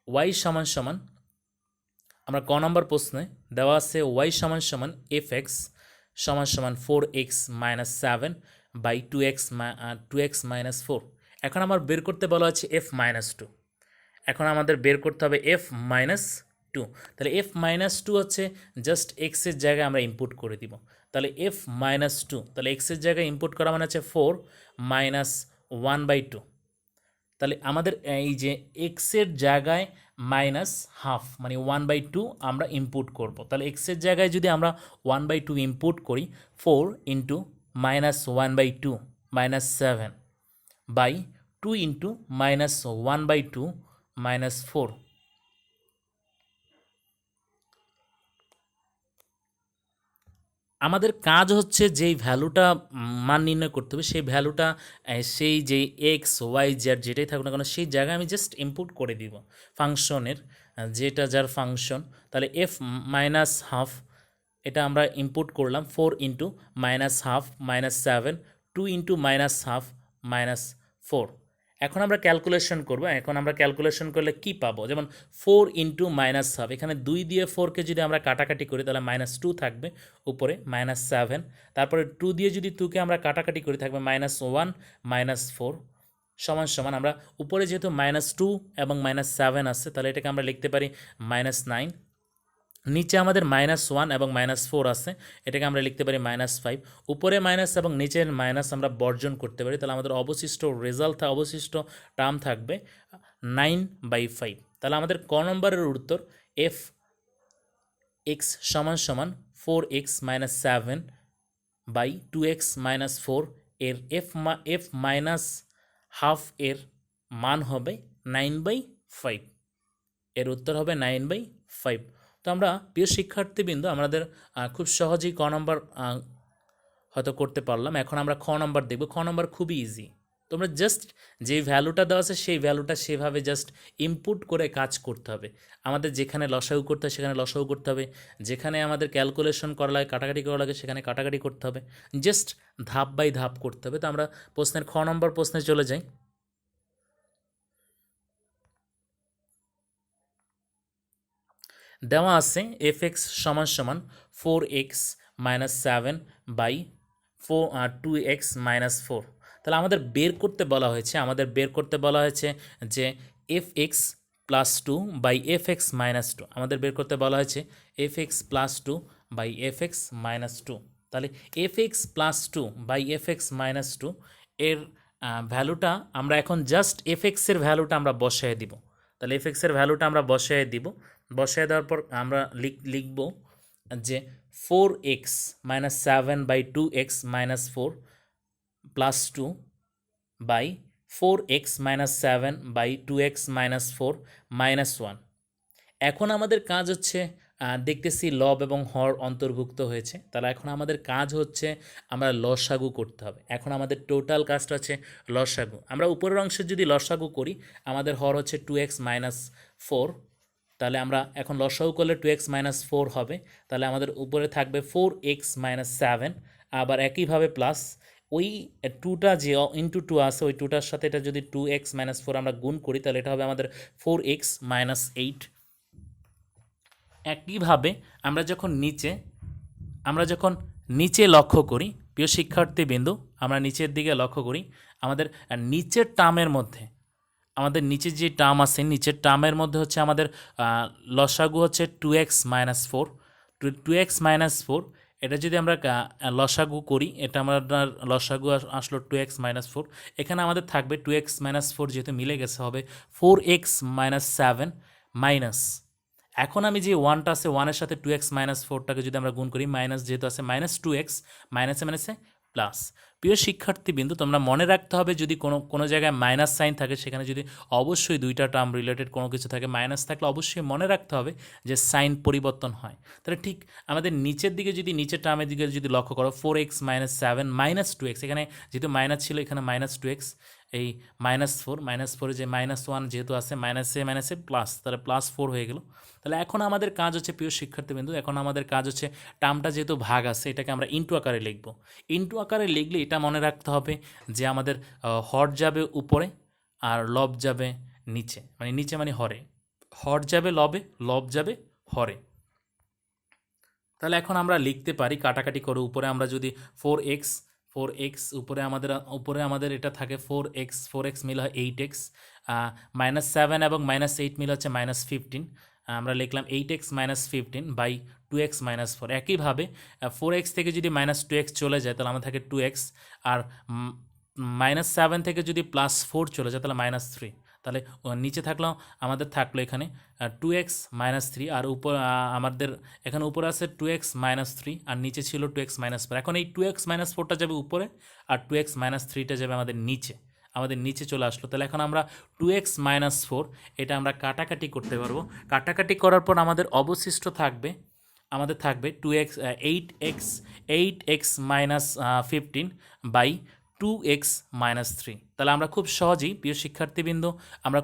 ওয়াই সমান সমান আমরা ক নম্বর প্রশ্নে দেওয়া আছে ওয়াই সমান সমান এফ এক্স সমান সমান 4x - 7 বাই 2x - 4। এখন আমার বের করতে বলা হচ্ছে f-2। এখন আমাদের বের করতে হবে f-2। তাহলে f-2 হচ্ছে জাস্ট এক্সের জায়গায় আমরা ইনপুট করে দিব। তাহলে f-2, তাহলে এক্সের জায়গায় ইনপুট করা মানে হচ্ছে 4 - 1/2। তাহলে আমাদের এই যে এক্সের জায়গায় -1/2 মানে 1/2 আমরা ইনপুট করব। তাহলে এক্সের জায়গায় যদি আমরা 1/2 ইনপুট করি, 4 ইন্টু -1/2 -7 বাই 2 ইন্টু -1/2 -4। আমাদের কাজ হচ্ছে যেই ভ্যালুটা মান নির্ণয় করতে হবে সেই ভ্যালুটা সেই যে এক্স ওয়াই জেড যেটাই থাকুক না কেন সেই জায়গায় আমি জাস্ট ইনপুট করে দিব ফাংশনের, যেটা যার ফাংশন। তাহলে f-1/2 এটা আমরা ইনপুট করলাম 4 ইন্টু -1/2 -7 2 ইন্টু -1/2 -4। এখন আমরা ক্যালকুলেশন করব। এখন আমরা ক্যালকুলেশন করলে কি পাবো, যেমন 4 ইন্টু -1/2, এখানে 2 দিয়ে 4কে যদি আমরা কাটাকাটি করি তাহলে -2 থাকবে উপরে -7, তারপরে 2 দিয়ে যদি 2কে আমরা কাটাকাটি করি থাকবে -1 -4 সমান সমান আমরা উপরে যেহেতু -2 এবং -7 আসছে তাহলে এটাকে আমরা লিখতে পারি -9। নিচে আমাদের -1 এবং -4 আছে, এটাকে আমরা লিখতে পারি -5। উপরে মাইনাস এবং নিচের মাইনাস আমরা বর্জন করতে পারি, তাহলে আমাদের অবশিষ্ট অবশিষ্ট টার্ম থাকবে 9/5। তাহলে আমাদের ক নম্বরের উত্তর এফ এক্স সমান সমান 4x - 7 বাই 2x - 4 এর এফ মাইনাস হাফ এর মান হবে 9/5। এর উত্তর হবে 9/5। তো আমরা প্রিয় শিক্ষার্থীবৃন্দ আমাদের খুব সহজেই ক নম্বর হয়তো করতে পারলাম। এখন আমরা খ নম্বর দেখব। খ নম্বর খুবই ইজি। তোমরা জাস্ট যে ভ্যালুটা দেওয়া আছে সেই ভ্যালুটা সেভাবে জাস্ট ইনপুট করে কাজ করতে হবে। আমাদের যেখানে লসাগু করতে হয় সেখানে লসাগু করতে হবে, যেখানে আমাদের ক্যালকুলেশন করা লাগে কাটাকাটি করা লাগে সেখানে কাটাকাটি করতে হবে, জাস্ট ধাপ বাই ধাপ করতে হবে। তো আমরা প্রশ্নের খ নম্বর প্রশ্নে চলে যাই। দেওয়া আছে f(x) সমান সমান 4x - 7 বাই 2x - 4। তাহলে আমাদের বের করতে বলা হয়েছে যে f(x + 2 বাই f(x - 2)। আমাদের বের করতে বলা হয়েছে f(x + 2 বাই f(x - 2)। তাহলে f(x + 2 বাই f(x - 2) এর ভ্যালুটা আমরা এখন জাস্ট f(x) এর ভ্যালুটা আমরা বসায় দিব। তাহলে f(x) এর ভ্যালুটা আমরা বসায় দেওয়ার পর আমরা লিখব যে 4x - 7 by 2x - 4 plus 2 by 4x - 7 by 2x - 4 -1। এখন আমাদের কাজ হচ্ছে দেখতেছি লব এবং হর অন্তর্ভুক্ত হয়েছে, তাহলে এখন আমাদের কাজ হচ্ছে আমরা লসাগু করতে হবে। এখন আমাদের টোটাল কাজটা হচ্ছে লসাগু। আমরা উপরের অংশে যদি লসাগু করি আমাদের হর হচ্ছে 2x - 4, তাহলে আমরা এখন লসাগু করলে 2x - 4 হবে। তাহলে আমাদের উপরে থাকবে 4x - 7, আবার একইভাবে প্লাস ওই 2টা যে ইন্টু 2 আছে ওই 2টার সাথে এটা যদি 2x - 4 আমরা গুণ করি তাহলে এটা হবে আমাদের 4x - 8। একইভাবে আমরা যখন নিচে লক্ষ্য করি প্রিয় শিক্ষার্থীবৃন্দু, আমরা নিচের দিকে লক্ষ্য করি আমাদের নিচের টার্মের মধ্যে আমাদের নিচে যে টার্ম আছে নিচের টার্মের মধ্যে হচ্ছে আমাদের লসাগু হচ্ছে 2x - 4। 2x - 4 এটা যদি আমরা লসাগু করি এটা আমাদের লসাগু আসলো 2x - 4। এখানে আমাদের থাকবে 2x - 4 যেহেতু মিলে গেছে হবে 4x - 7 মাইনাস, এখন আমি যে ওয়ানটা আছে ওয়ানের সাথে 2x - 4টাকে যদি আমরা গুণ করি মাইনাস যেহেতু আছে -2x মাইনাসে প্লাস। প্রিয় শিক্ষার্থীবৃন্দু তোমরা মনে রাখতে হবে যদি কোনো জায়গায় মাইনাস সাইন থাকে সেখানে যদি অবশ্যই দুইটা টার্ম রিলেটেড কোনো কিছু থাকে মাইনাস থাকলে অবশ্যই মনে রাখতে হবে যে সাইন পরিবর্তন হয়। তাহলে ঠিক আমাদের নিচের দিকে যদি নিচের টার্মের দিকে যদি লক্ষ্য করো 4x - 7 -2x, এখানে যেহেতু মাইনাস ছিল এখানে -2x, এই -4 যে -1 যেহেতু আছে মাইনাসে প্লাস, তাহলে +4 হয়ে গেল। তাহলে এখন আমাদের কাজ হচ্ছে প্রিয় শিক্ষার্থীবৃন্দু এখন আমাদের কাজ হচ্ছে টার্মটা যেহেতু ভাগ আছে এটাকে আমরা ইন্টু আকারে লিখব। ইন্টু আকারে লিখলে এটা মনে রাখতে হবে যে আমাদের হর যাবে উপরে আর লব যাবে নিচে, মানে নিচে মানে হরে। হর যাবে লবে, লব যাবে হরে। তাহলে এখন আমরা লিখতে পারি কাটাকাটি করে, উপরে আমরা যদি 4x উপরে আমাদের এটা থাকে 4x মিলে হয় 8x, -7 এবং -8 মিলে হচ্ছে -15। আমরা লিখলাম 8x - 15 বাই 2x - 4। একইভাবে 4x থেকে যদি -2x চলে যায় তাহলে আমাদের থাকে 2x, আর -7 থেকে যদি +4 চলে যায় তাহলে -3। তাহলে নিচে আমাদের থাকলো এখানে 2x - 3, আর আমাদের এখানে উপরে আছে 2x - 3 আর নিচে ছিল 2x - 4। এখন এই 2x - 4টা যাবে উপরে আর 2x - 3টা যাবে আমাদের নিচে চলে আসলো। তাহলে এখন আমরা 2x - 4 এটা আমরা কাটাকাটি করতে পারবো। কাটাকাটি করার পর আমাদের অবশিষ্ট থাকবে 8x - 15 বাই 2x - 3। তাহলে আমরা খুব সহজেই, প্রিয় শিক্ষার্থীবৃন্দ, আমরা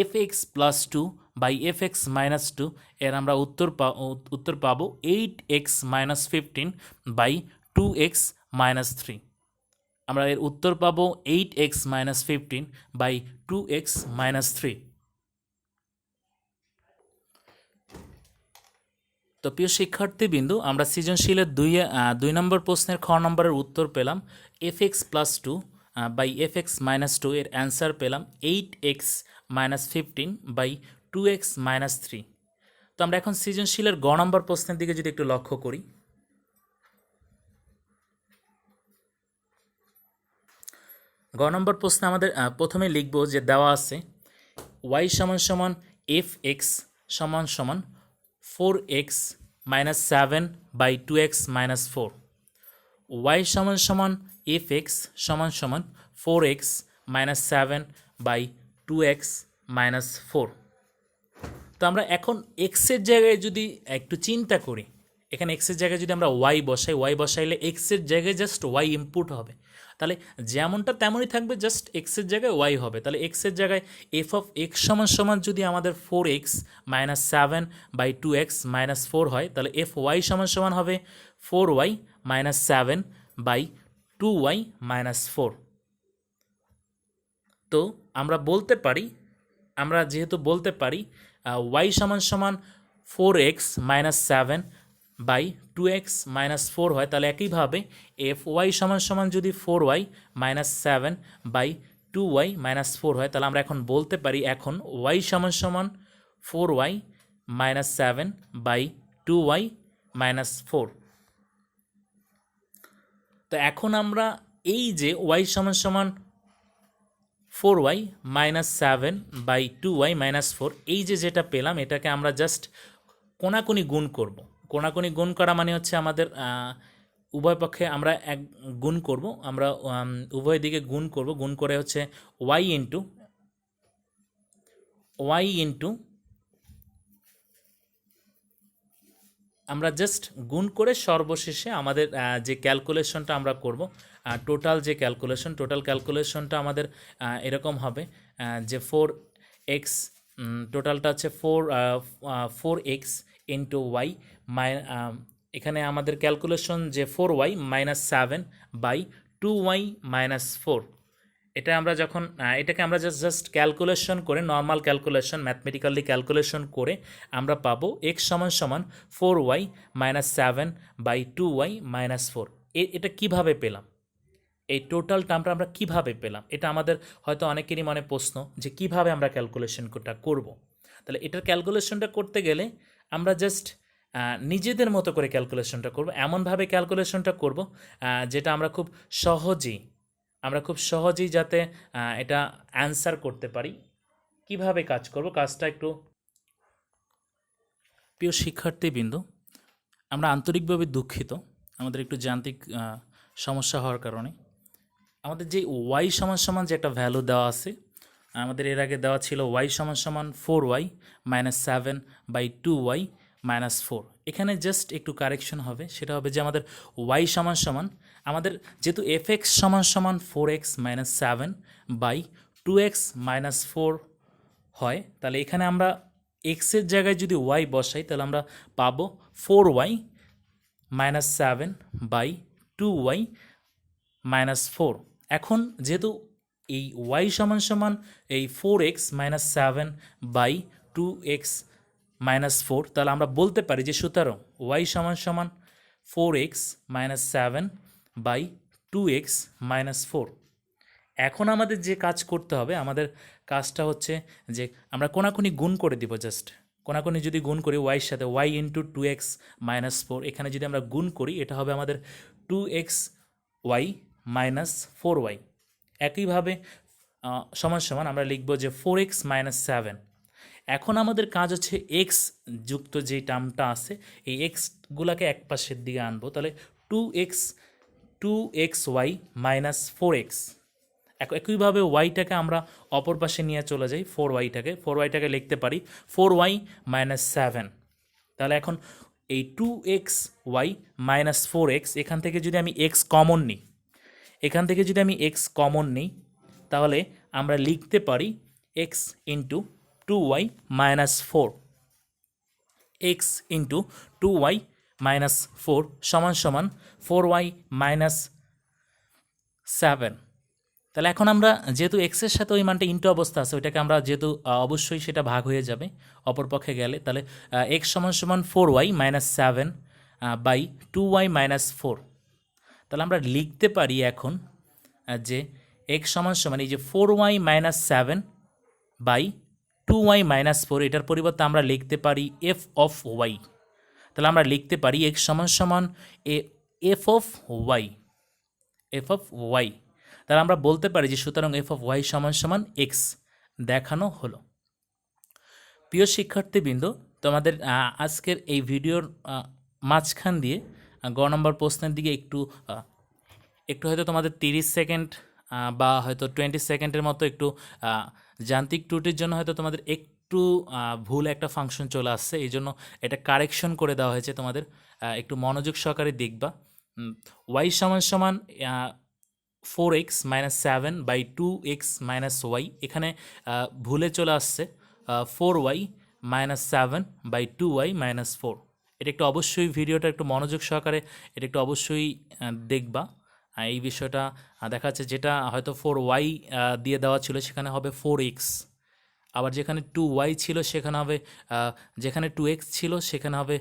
fx + 2 বাই fx - 2 এর আমরা উত্তর পাবো 8x - 15 বাই 2x - 3। আমরা এর উত্তর পাবো 8x - 15 বাই 2x - 3। তো প্রিয় শিক্ষার্থীবিন্দু, আমরা সৃজনশীলের 2 নম্বর প্রশ্নের খ নম্বরের উত্তর পেলাম fx + 2 বাই fx - 2 এর অ্যান্সার পেলাম 8x - 15 বাই 2x - 3। তো আমরা এখন সৃজনশীলের গ নম্বর প্রশ্নের দিকে যদি একটু লক্ষ্য করি, গ নম্বর প্রশ্নে আমাদের প্রথমে লিখব যে দেওয়া আছে y = fx = 4x - 7 by 2x - 4। y = fx = 4x - 7 by 2x - 4। তো আমরা এখন এক্সের জায়গায় যদি একটু চিন্তা করি, এখানে এক্সের জায়গায় যদি আমরা ওয়াই বসাইলে এক্সের জায়গায় জাস্ট ওয়াই ইনপুট হবে। তাহলে যেমনটা তেমনই থাকবে, জাস্ট এক্সের জায়গায় ওয়াই হবে। তাহলে এক্সের জায়গায় f(x) = যদি আমাদের 4x - 7 বাই 2x - 4 হয়, তাহলে fy = হবে 4y - 7 বাই 2y - 4। তো আমরা যেহেতু বলতে পারি y = 4x - 7 বাই 2x - 4 হয়, তাহলে একইভাবে fy = যদি 4y - 7 বাই 2y - 4 হয়, তাহলে আমরা এখন বলতে পারি এখন y = 4y - 7 বাই 2y - 4। তো এখন আমরা এই যে y = 4y - 7 বাই 2y - 4 এই যেটা পেলাম, এটাকে আমরা জাস্ট কোনাকুনি গুণ করব। কোনাকুনি গুণ করা মানে হচ্ছে আমাদের উভয় পক্ষে আমরা গুণ করব, আমরা উভয় দিকে গুণ করব। গুণ করে হচ্ছে y ইন্টু আমরা জাস্ট গুণ করে সর্বশেষে আমাদের যে ক্যালকুলেশনটা আমরা করব, টোটাল ক্যালকুলেশনটা আমাদের এরকম হবে যে 4x, টোটালটা হচ্ছে 4x ইন্টু ওয়াই, এখানে আমাদের ক্যালকুলেশন যে 4y - 7 বাই 2y - 4। এটাকে আমরা জাস্ট ক্যালকুলেশন করে, নর্মাল ক্যালকুলেশন, ম্যাথমেটিক্যালি ক্যালকুলেশন করে আমরা পাবো x = 4y - 7 বাই 2y - 4। এটা কিভাবে পেলাম? এই টোটাল টার্মটা আমরা কিভাবে পেলাম? এটা আমাদের হয়তো অনেকেরই মনে প্রশ্ন যে কিভাবে আমরা ক্যালকুলেশনটা করব। তাহলে এটার ক্যালকুলেশনটা করতে গেলে আমরা জাস্ট নিজেদের মতো করে ক্যালকুলেশনটা করব, এমনভাবে ক্যালকুলেশনটা করব যেটা আমরা খুব সহজেই যাতে এটা অ্যান্সার করতে পারি। কিভাবে কাজ করব, কাজটা একটু, প্রিয় শিক্ষার্থীবৃন্দ, আমরা আন্তরিকভাবে দুঃখিত আমাদের একটু যান্ত্রিক সমস্যা হওয়ার কারণে। আমাদের যে y = যে একটা ভ্যালু দেওয়া আছে, আমাদের এর আগে দেওয়া ছিল y = 4y - 7 বাই 2y - 4। এখানে জাস্ট একটু কারেকশন হবে, সেটা হবে যে আমাদের y = আমাদের যেহেতু fx = 4x - 7 বাই 2x - 4 হয়, তাহলে এখানে আমরা এক্সের জায়গায় যদি y বসাই তাহলে আমরা পাবো 4y - 7 বাই 2y - 4। এখন যেহেতু এই ওয়াই সমান সমান এই 4x minus 7 by 2x minus 4, তাহলে আমরা বলতে পারি যে সুতরাং ওয়াই সমান সমান 4x minus 7 by 2x minus 4। এখন আমাদের যে কাজ করতে হবে, আমাদের কাজটা হচ্ছে যে আমরা কোনাকুনি গুণ করে দিব। জাস্ট কোনাকুনি যদি গুণ করি ওয়াইয়ের সাথে, ওয়াই ইন্টু 2x মাইনাস 4, এখানে যদি আমরা গুণ করি এটা হবে আমাদের 2x ওয়াই মাইনাস 4y। একইভাবে সমান সমান আমরা লিখব যে 4x মাইনাস 7। এখন আমাদের কাজ হচ্ছে এক্স যুক্ত যে টার্মটা আছে এই এক্সগুলোকে এক পাশের দিকে আনবো, তাহলে 2x ওয়াই মাইনাস 4x। একইভাবে ওয়াইটাকে আমরা অপর পাশে নিয়ে চলে যাই, 4y টাকে লিখতে পারি 4y মাইনাস 7। তাহলে এখন এই 2x ওয়াই মাইনাস 4x, এখান থেকে যদি আমি x কমন নিই তাহলে আমরা লিখতে পারি x into 2y minus 4, x into 2y minus 4 সমান সমান 4y মাইনাস 7। তাহলে এখন আমরা যেহেতু এক্সের সাথে ওই মানটা ইন্টু অবস্থা আছে, ওইটাকে আমরা যেহেতু অবশ্যই সেটা ভাগ হয়ে যাবে অপরপক্ষে গেলে, তাহলে এক্স সমান সমান 4y minus 7 by 2y minus 4। তাহলে আমরা লিখতে পারি এখন যে এক্স সমান সমান এই যে 4y minus 7 by 2y minus 4, এটার পরিবর্তে আমরা লিখতে পারি এফ অফ ওয়াই। তাহলে আমরা লিখতে পারি এক্স সমান সমান এফ অফ ওয়াই। তাহলে আমরা বলতে পারি যে সুতরাং এফ অফ ওয়াই সমান সমান এক্স দেখানো হলো। প্রিয় শিক্ষার্থীবৃন্দ, তোমাদের আজকের এই ভিডিওর মাঝখান দিয়ে গ নম্বর প্রশ্নের দিকে একটু হয়তো তোমাদের 30 সেকেন্ড বা হয়তো 20 সেকেন্ডের মতো একটু যান্ত্রিক ত্রুটির জন্য হয়তো তোমাদের একটু ভুল একটা ফাংশন চলে আসছে, এই জন্য এটা কারেকশন করে দেওয়া হয়েছে। তোমাদের একটু মনোযোগ সহকারে দেখবা। ওয়াই সমান সমান 4x minus 7 by 2x minus Y, এখানে ভুলে চলে আসছে 4y minus 7 by 2y minus 4। এটা একটু অবশ্যই ভিডিওটা একটু মনোযোগ সহকারে এটা একটু অবশ্যই দেখবা। এই বিষয়টা দেখা যাচ্ছে যেটা হয়তো 4y দিয়ে দেওয়া ছিল সেখানে হবে 4x, আবার যেখানে 2y ছিল সেখানে হবে যেখানে 2x ছিল সেখানে হবে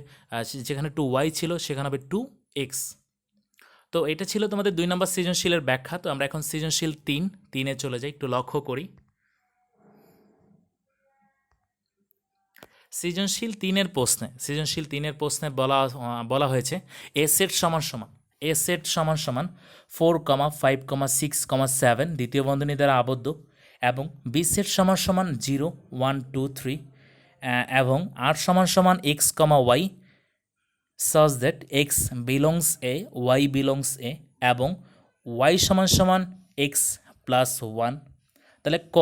যেখানে 2y ছিল সেখানে হবে 2x। তো এটা ছিল তোমাদের 2 নম্বর সৃজনশীলের ব্যাখ্যা। তো আমরা এখন সৃজনশীল 3-3-এ চলে যাই, একটু লক্ষ্য করি। সৃজনশীল 3-এর প্রশ্নে বলা হয়েছে এ সেট সমান সমান 4, 5, 6, 7 দ্বিতীয় বন্ধনী দ্বারা আবদ্ধ, এবং বি সেট সমান সমান 0, 1, 2, 3 এবং আর সমান সমান x, y such that x belongs a, y belongs a এবং y সমান সমান x প্লাস 1। তাহলে ক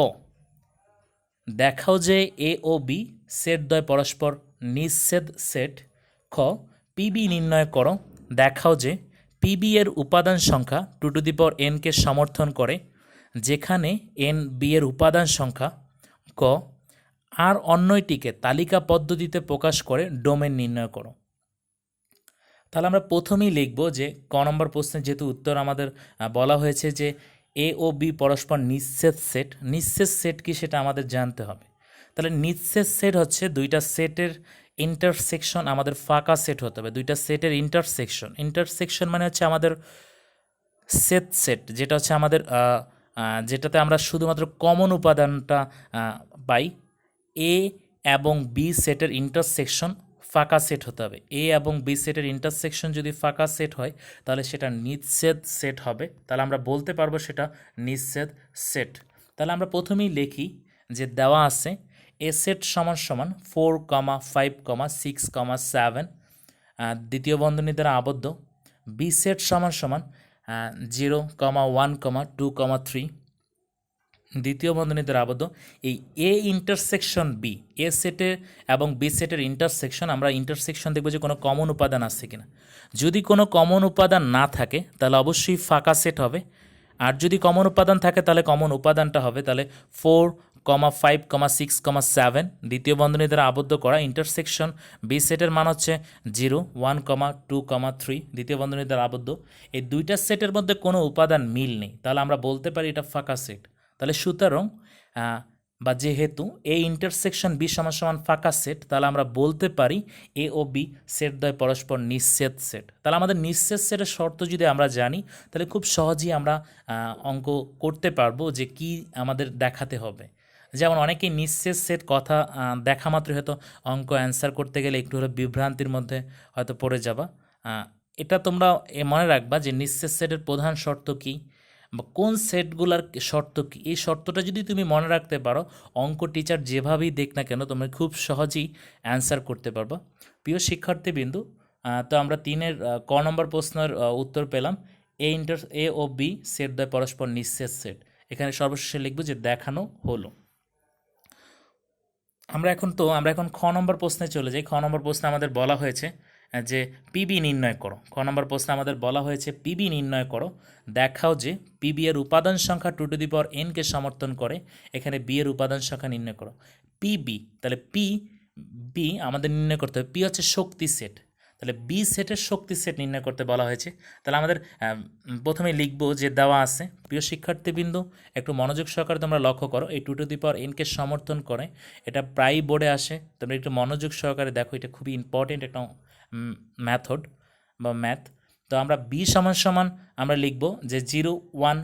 দেখাও যে এ ও বি সেট দ্বয় পরস্পর নিঃছেদ সেট। খ পিবি নির্ণয় করো, দেখাও যে পিবি এর উপাদান সংখ্যা 2n কে সমর্থন করে যেখানে n বি এর উপাদান সংখ্যা। গ আর অন্যটিকে তালিকা পদ্ধতিতে প্রকাশ করে ডোমেন নির্ণয় করো। তাহলে আমরা প্রথমেই লিখব যে ক নম্বর প্রশ্নের যেহেতু উত্তর আমাদের বলা হয়েছে যে এ ও বি পরস্পর নিঃছেদ সেট কি সেটা আমাদের জানতে হবে। তাহলে নিঃছেদ সেট হচ্ছে দুইটা সেটের ইন্টারসেকশন, আমাদের ফাঁকা সেট হতে হবে। দুইটা সেটের ইন্টারসেকশন মানে হচ্ছে আমাদের সেট যেটা হচ্ছে আমাদের যেটাতে আমরা শুধুমাত্র কমন উপাদানটা পাই। এ এবং বি সেটের ইন্টারসেকশন ফাঁকা সেট হতে হবে। এ এবং বি সেটের ইন্টারসেকশন যদি ফাঁকা সেট হয় তাহলে সেটা নিঃছেদ সেট হবে। তাহলে আমরা বলতে পারবো সেটা নিঃছেদ সেট। তাহলে আমরা প্রথমেই লিখি যে দেওয়া আছে এ সেট সমান সমান 4, 5, 6, 7 দ্বিতীয় বন্ধনী দ্বারা আবদ্ধ, বি সেট সমান সমান 0, 1, 2, 3 দ্বিতীয় বন্ধনী দ্বারা আবদ্ধ। এই এ ইন্টারসেকশন বি, এ সেটে এবং বি সেটের ইন্টারসেকশন, আমরা ইন্টারসেকশন দেখব যে কোনো কমন উপাদান আছে কিনা। যদি কোনো কমন উপাদান না থাকে তাহলে অবশ্যই ফাঁকা সেট হবে, আর যদি কমন উপাদান থাকে তাহলে কমন উপাদানটা হবে তাহলে 4, 5, 6, 7 দ্বিতীয় বন্ধনী দ্বারা আবদ্ধ করা ইন্টারসেকশন বি সেটের মান হচ্ছে 0, 1, 2, 3 দ্বিতীয় বন্ধনী দ্বারা আবদ্ধ। এই দুইটা সেটের মধ্যে কোনো উপাদান মিল নেই, তাহলে আমরা বলতে পারি এটা ফাঁকা সেট। তাহলে সুতরাং বা যেহেতু এ ইন্টারসেকশন বি সমান সমান ফাঁকা সেট, তাহলে আমরা বলতে পারি এ ও বি সেটদ্বয় পরস্পর নিঃছেদ সেট। তাহলে আমাদের নিঃছেদ সেটের শর্ত যদি আমরা জানি, তাহলে খুব সহজেই আমরা অঙ্ক করতে পারবো যে কি আমাদের দেখাতে হবে। যেমন অনেকেই নিঃশেষ সেট কথা দেখা মাত্রই হয়তো অঙ্ক অ্যান্সার করতে গেলে একটু হলে বিভ্রান্তির মধ্যে হয়তো পড়ে যাবা। এটা তোমরা মনে রাখবা যে নিঃশেষ সেটের প্রধান শর্ত কী বা কোন সেটগুলোর শর্ত কী, এই শর্তটা যদি তুমি মনে রাখতে পারো, অঙ্ক টিচার যেভাবেই দেখ না কেন তোমরা খুব সহজেই অ্যান্সার করতে পারবা। প্রিয় শিক্ষার্থীবৃন্দু, তো আমরা 3-এর ক নম্বর প্রশ্নের উত্তর পেলাম, এ ও বি সেটদ্বয় পরস্পর নিঃশেষ সেট। এখানে সর্বশেষে লিখব যে দেখানো হলো। আমরা এখন খ নম্বর প্রশ্নে চলে যাই। খ নম্বর প্রশ্নে আমাদের বলা হয়েছে যে পিবি নির্ণয় করো। খ নম্বর প্রশ্নে আমাদের বলা হয়েছে পিবি নির্ণয় করো, দেখাও যে পিবি এর উপাদান সংখ্যা 2n কে সমর্থন করে। এখানে বি এর উপাদান সংখ্যা নির্ণয় করো। পিবি, তাহলে বি আমাদের নির্ণয় করতে হবে। পি হচ্ছে শক্তি সেট, তাহলে বি সেটের শক্তি সেট নির্ণয় করতে বলা হয়েছে। তাহলে আমাদের প্রথমে লিখব যে দেওয়া আছে। প্রিয় শিক্ষার্থীবৃন্দ, একটু মনোযোগ সহকারে তোমরা লক্ষ্য করো, এই 2n কে সমর্থন করে এটা প্রায় বোর্ডে আসে। তোমরা একটু মনোযোগ সহকারে দেখো, এটা খুবই ইম্পর্টেন্ট একটা মেথড বা ম্যাথ। তো আমরা বি সমান সমান আমরা লিখব যে 0, 1,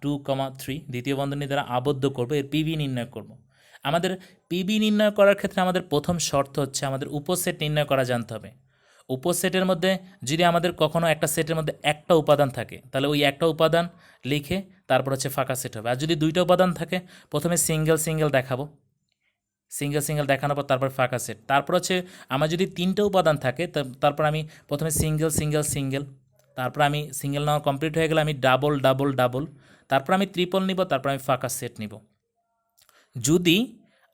2, 3 দ্বিতীয় বন্ধনী দ্বারা আবদ্ধ করব, এর পিবি নির্ণয় করব। আমাদের পিবি নির্ণয় করার ক্ষেত্রে আমাদের প্রথম শর্ত হচ্ছে আমাদের উপসেট নির্ণয় করা জানতে হবে। উপসেটের মধ্যে যদি আমাদের কখনো একটা সেটের মধ্যে একটা উপাদান থাকে, তাহলে ওই একটা উপাদান লিখে তারপর হচ্ছে ফাঁকা সেট হবে। আর যদি দুইটা উপাদান থাকে, প্রথমে সিঙ্গেল দেখাবো, সিঙ্গেল দেখানোর পর তারপর ফাঁকা সেট। তারপর হচ্ছে আমার যদি তিনটে উপাদান থাকে, তারপর আমি প্রথমে সিঙ্গেল, তারপর আমি সিঙ্গেল নেওয়া কমপ্লিট হয়ে গেলে আমি ডাবল, তারপর আমি ট্রিপল নিব, তারপর আমি ফাঁকা সেট নিব। যদি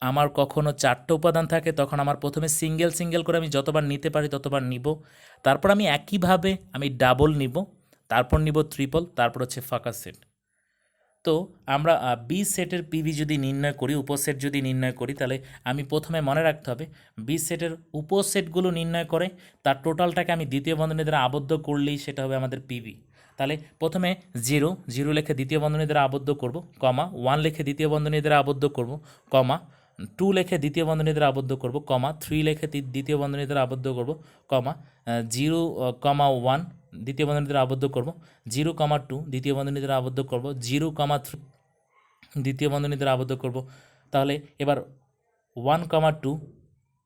আমার কখনো চারটে উপাদান থাকে, তখন আমার প্রথমে সিঙ্গেল করে আমি যতবার নিতে পারি ততবার নিব, তারপর আমি একইভাবে আমি ডাবল নিব, তারপর নিব ট্রিপল, তারপর হচ্ছে ফাঁকা সেট। তো আমরা বি সেটের পিভি যদি নির্ণয় করি, উপসেট যদি নির্ণয় করি, তাহলে আমি প্রথমে মনে রাখতে হবে বি সেটের উপসেটগুলো নির্ণয় করে তার টোটালটাকে আমি দ্বিতীয় বন্ধনী দ্বারা আবদ্ধ করলেই সেটা হবে আমাদের পিভি। তাহলে প্রথমে 0 লিখে দ্বিতীয় বন্ধনী দ্বারা আবদ্ধ করব, 1 লিখে দ্বিতীয় বন্ধনী দ্বারা আবদ্ধ করব, 2 লিখে দ্বিতীয় বন্ধনী দ্বারা আবদ্ধ করব, 3 লিখে দ্বিতীয় বন্ধনী দ্বারা আবদ্ধ করব, 0, 1 দ্বিতীয় বন্ধনী দ্বারা আবদ্ধ করব, 0, 2 দ্বিতীয় বন্ধনী দ্বারা আবদ্ধ করব, 0, 3 দ্বিতীয় বন্ধনী দ্বারা আবদ্ধ করব। তাহলে এবার 1, 2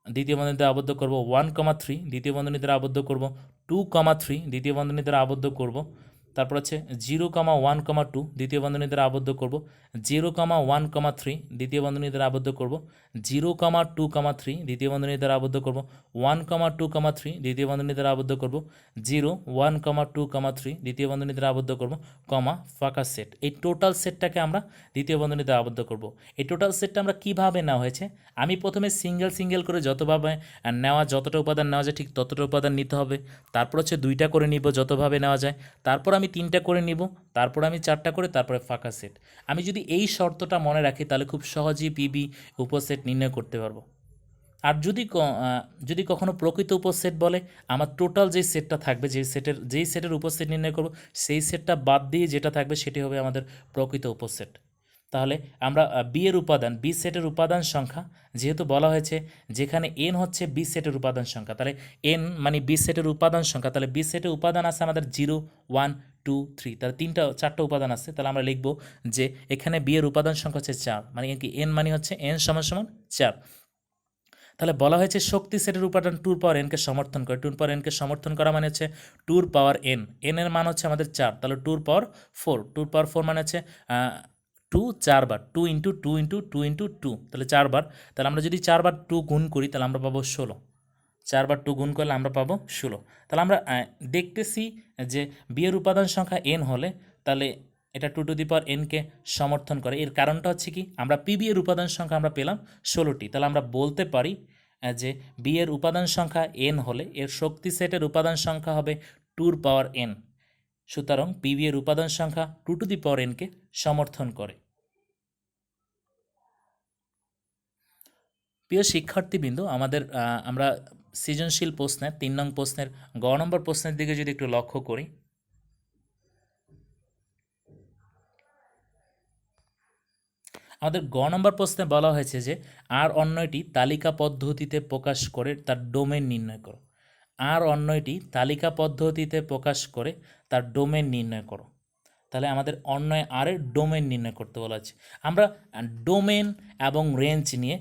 দ্বিতীয় বন্ধনী দ্বারা আবদ্ধ করব, 1, 3 দ্বিতীয় বন্ধনী দ্বারা আবদ্ধ করব, 2, 3 দ্বিতীয় বন্ধনী দ্বারা আবদ্ধ করব। তারপর হচ্ছে 0, 1, 2 দ্বিতীয় বন্ধনী দ্বারা আবদ্ধ করব, 0, 1, 3 দ্বিতীয় বন্ধনী দ্বারা আবদ্ধ করব, 0, 2, 3 দ্বিতীয় বন্ধনী দ্বারা আবদ্ধ করব, 1, 2, 3 দ্বিতীয় বন্ধনী দ্বারা আবদ্ধ করব, 0, 1, 2, 3 দ্বিতীয় বন্ধনী দ্বারা আবদ্ধ করব, ফাঁকা সেট। এই টোটাল সেটটাকে আমরা দ্বিতীয় বন্ধনী দ্বারা আবদ্ধ করব। এই টোটাল সেটটা আমরা কীভাবে নেওয়া হয়েছে, আমি প্রথমে সিঙ্গেল করে যতভাবে যতটা উপাদান নেওয়া যায় ঠিক ততটা উপাদান নিতে হবে, তারপর হচ্ছে 2টা করে নিব যতভাবে নেওয়া যায়, তারপর আমি 3টা করে নিব, তারপর আমি 4টা করে, তারপরে ফাঁকা সেট। আমি যদি এই শর্তটা মনে রাখি, তাহলে খুব সহজেই পিবি উপসেট নির্ণয় করতে পারবো। আর যদি কখনো প্রকৃত উপসেট বলে, আমার টোটাল যেই সেটটা থাকবে, যেই সেটের উপসেট নির্ণয় করব, সেই সেটটা বাদ দিয়ে যেটা থাকবে সেটি হবে আমাদের প্রকৃত উপসেট। তাহলে আমরা বি সেটের উপাদান সংখ্যা, যেহেতু বলা হয়েছে যেখানে এন হচ্ছে বি সেটের উপাদান সংখ্যা, তাহলে এন মানে বি সেটের উপাদান সংখ্যা, তাহলে বি সেটের উপাদান আছে আমাদের 0, 1, 2, 3, তাহলে 4টা উপাদান আছে। তাহলে আমরা লিখব যে এখানে বি এর উপাদান সংখ্যা হচ্ছে 4, মানে কি এন মানে হচ্ছে এন সমান 4। তাহলে বলা হয়েছে শক্তি সেটের উপাদান 2n কে সমর্থন করে। 2n কে সমর্থন করা মানে হচ্ছে 2n, এন এর মান হচ্ছে আমাদের 4, তাহলে 2 মানে হচ্ছে 2 4 বার, 2 ইন্টু 2 ইন্টু 2 ইন্টু 2, তাহলে 4 বার। তাহলে আমরা যদি 4 বার 2 গুণ করি, তাহলে আমরা পাবো 16। 4 বার 2 গুণ করলে আমরা পাবো 16। তাহলে আমরা দেখতেছি যে বি এর উপাদান সংখ্যা n হলে তাহলে এটা 2n কে সমর্থন করে। এর কারণটা হচ্ছে কি, আমরা পিবি এর উপাদান সংখ্যা আমরা পেলাম 16টি। তাহলে আমরা বলতে পারি যে বি এর উপাদান সংখ্যা n হলে এর শক্তি সেটের উপাদান সংখ্যা হবে 2n। সুতরাং পিবি এর উপাদান সংখ্যা 2n কে সমর্থন করে। প্রিয় শিক্ষার্থীবৃন্দ, আমরা সৃজনশীল প্রশ্নের 3 নং প্রশ্নের গ নম্বর প্রশ্নের দিকে যদি একটু লক্ষ্য করি, আমাদের গ নম্বর প্রশ্নে বলা হয়েছে যে আর অন্যটি তালিকা পদ্ধতিতে প্রকাশ করে তার ডোমেন নির্ণয় করো। আর অন্যটি তালিকা পদ্ধতিতে প্রকাশ করে তার ডোমেন নির্ণয় করো। তাহলে আমাদের অন্যয় আর এর ডোমেন নির্ণয় করতে বলা আছে। আমরা ডোমেন এবং রেঞ্জ নিয়ে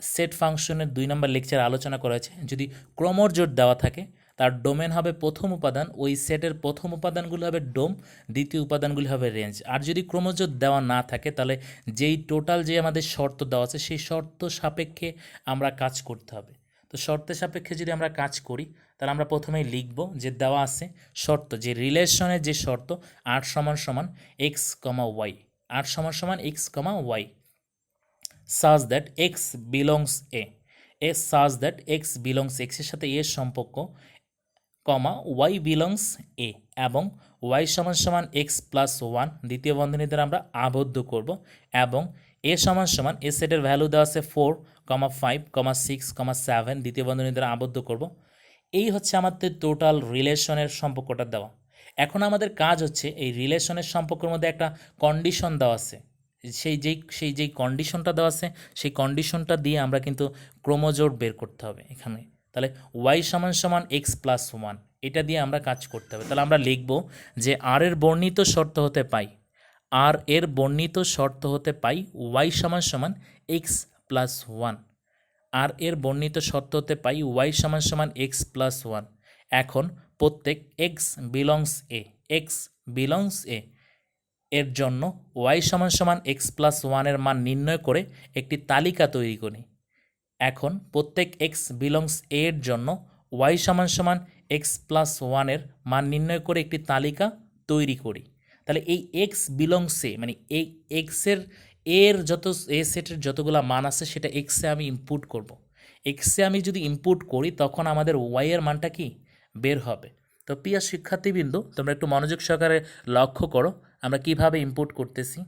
সেট ফাংশনের 2 নম্বর লেকচার আলোচনা করা হয়েছে। যদি ক্রমর জোট দেওয়া থাকে তার ডোমেন হবে প্রথম উপাদান, ওই সেটের প্রথম উপাদানগুলো হবে ডোম, দ্বিতীয় উপাদানগুলি হবে রেঞ্জ। আর যদি ক্রমজোট দেওয়া না থাকে তাহলে যেই টোটাল যে আমাদের শর্ত দেওয়া আছে সেই শর্ত সাপেক্ষে আমরা কাজ করতে হবে। তো শর্তের সাপেক্ষে যদি আমরা কাজ করি তাহলে আমরা প্রথমেই লিখব যে দেওয়া আছে শর্ত, যে রিলেশনের যে শর্ত আর সমান সমান এক্স কমা ওয়াই, আর সমান সমান X comma Y such that x belongs a, such that x belongs x এর সাথে a এর সম্পর্ক, কমা y belongs a এবং y সমান সমান x প্লাস 1 দ্বিতীয় বন্ধনী দ্বারা আমরা আবদ্ধ করব, এবং a সমান সমান a সেটের ভ্যালু দেওয়া আছে 4, 5, 6, 7 দ্বিতীয় বন্ধনী দ্বারা আবদ্ধ করব। এই হচ্ছে আমাদের টোটাল রিলেশনের সম্পর্কটা দেওয়া। এখন আমাদের কাজ হচ্ছে এই রিলেশনের সম্পর্কের মধ্যে একটা কন্ডিশন দেওয়া আছে, সেই যেই কন্ডিশনটা দেওয়া আছে সেই কন্ডিশনটা দিয়ে আমরা কিন্তু ক্রমজোট বের করতে হবে এখানে। তাহলে y সমান সমান এক্স প্লাস 1 এটা দিয়ে আমরা কাজ করতে হবে। তাহলে আমরা লিখব যে আর এর বর্ণিত শর্ত হতে পাই, আর এর বর্ণিত শর্ত হতে পাই y সমান সমান এক্স প্লাস 1, আর এর বর্ণিত শর্ত হতে পাই y সমান সমান এক্স প্লাস 1। এখন প্রত্যেক এক্স বিলংস এ, এক্স বিলংস এ এর জন্য y সমান সমান এক্স প্লাস 1 এর মান নির্ণয় করে একটি তালিকা তৈরি করি। এখন প্রত্যেক এক্স বিলংস এ এর জন্য y সমান সমান এক্স প্লাস 1 এর মান নির্ণয় করে একটি তালিকা তৈরি করি। তাহলে এই এক্স বিলংস এ মানে এই এক্সের এর যত এ সেটের যতগুলো মান আছে সেটা এক্সে আমি ইনপুট করব। এক্সে আমি যদি ইনপুট করি তখন আমাদের ওয়াই এর মানটা কি বের হবে। তো প্রিয় শিক্ষার্থীবৃন্দ, তোমরা একটু মনোযোগ সহকারে লক্ষ্য করো আমরা কিভাবে ইনপুট করতেছি।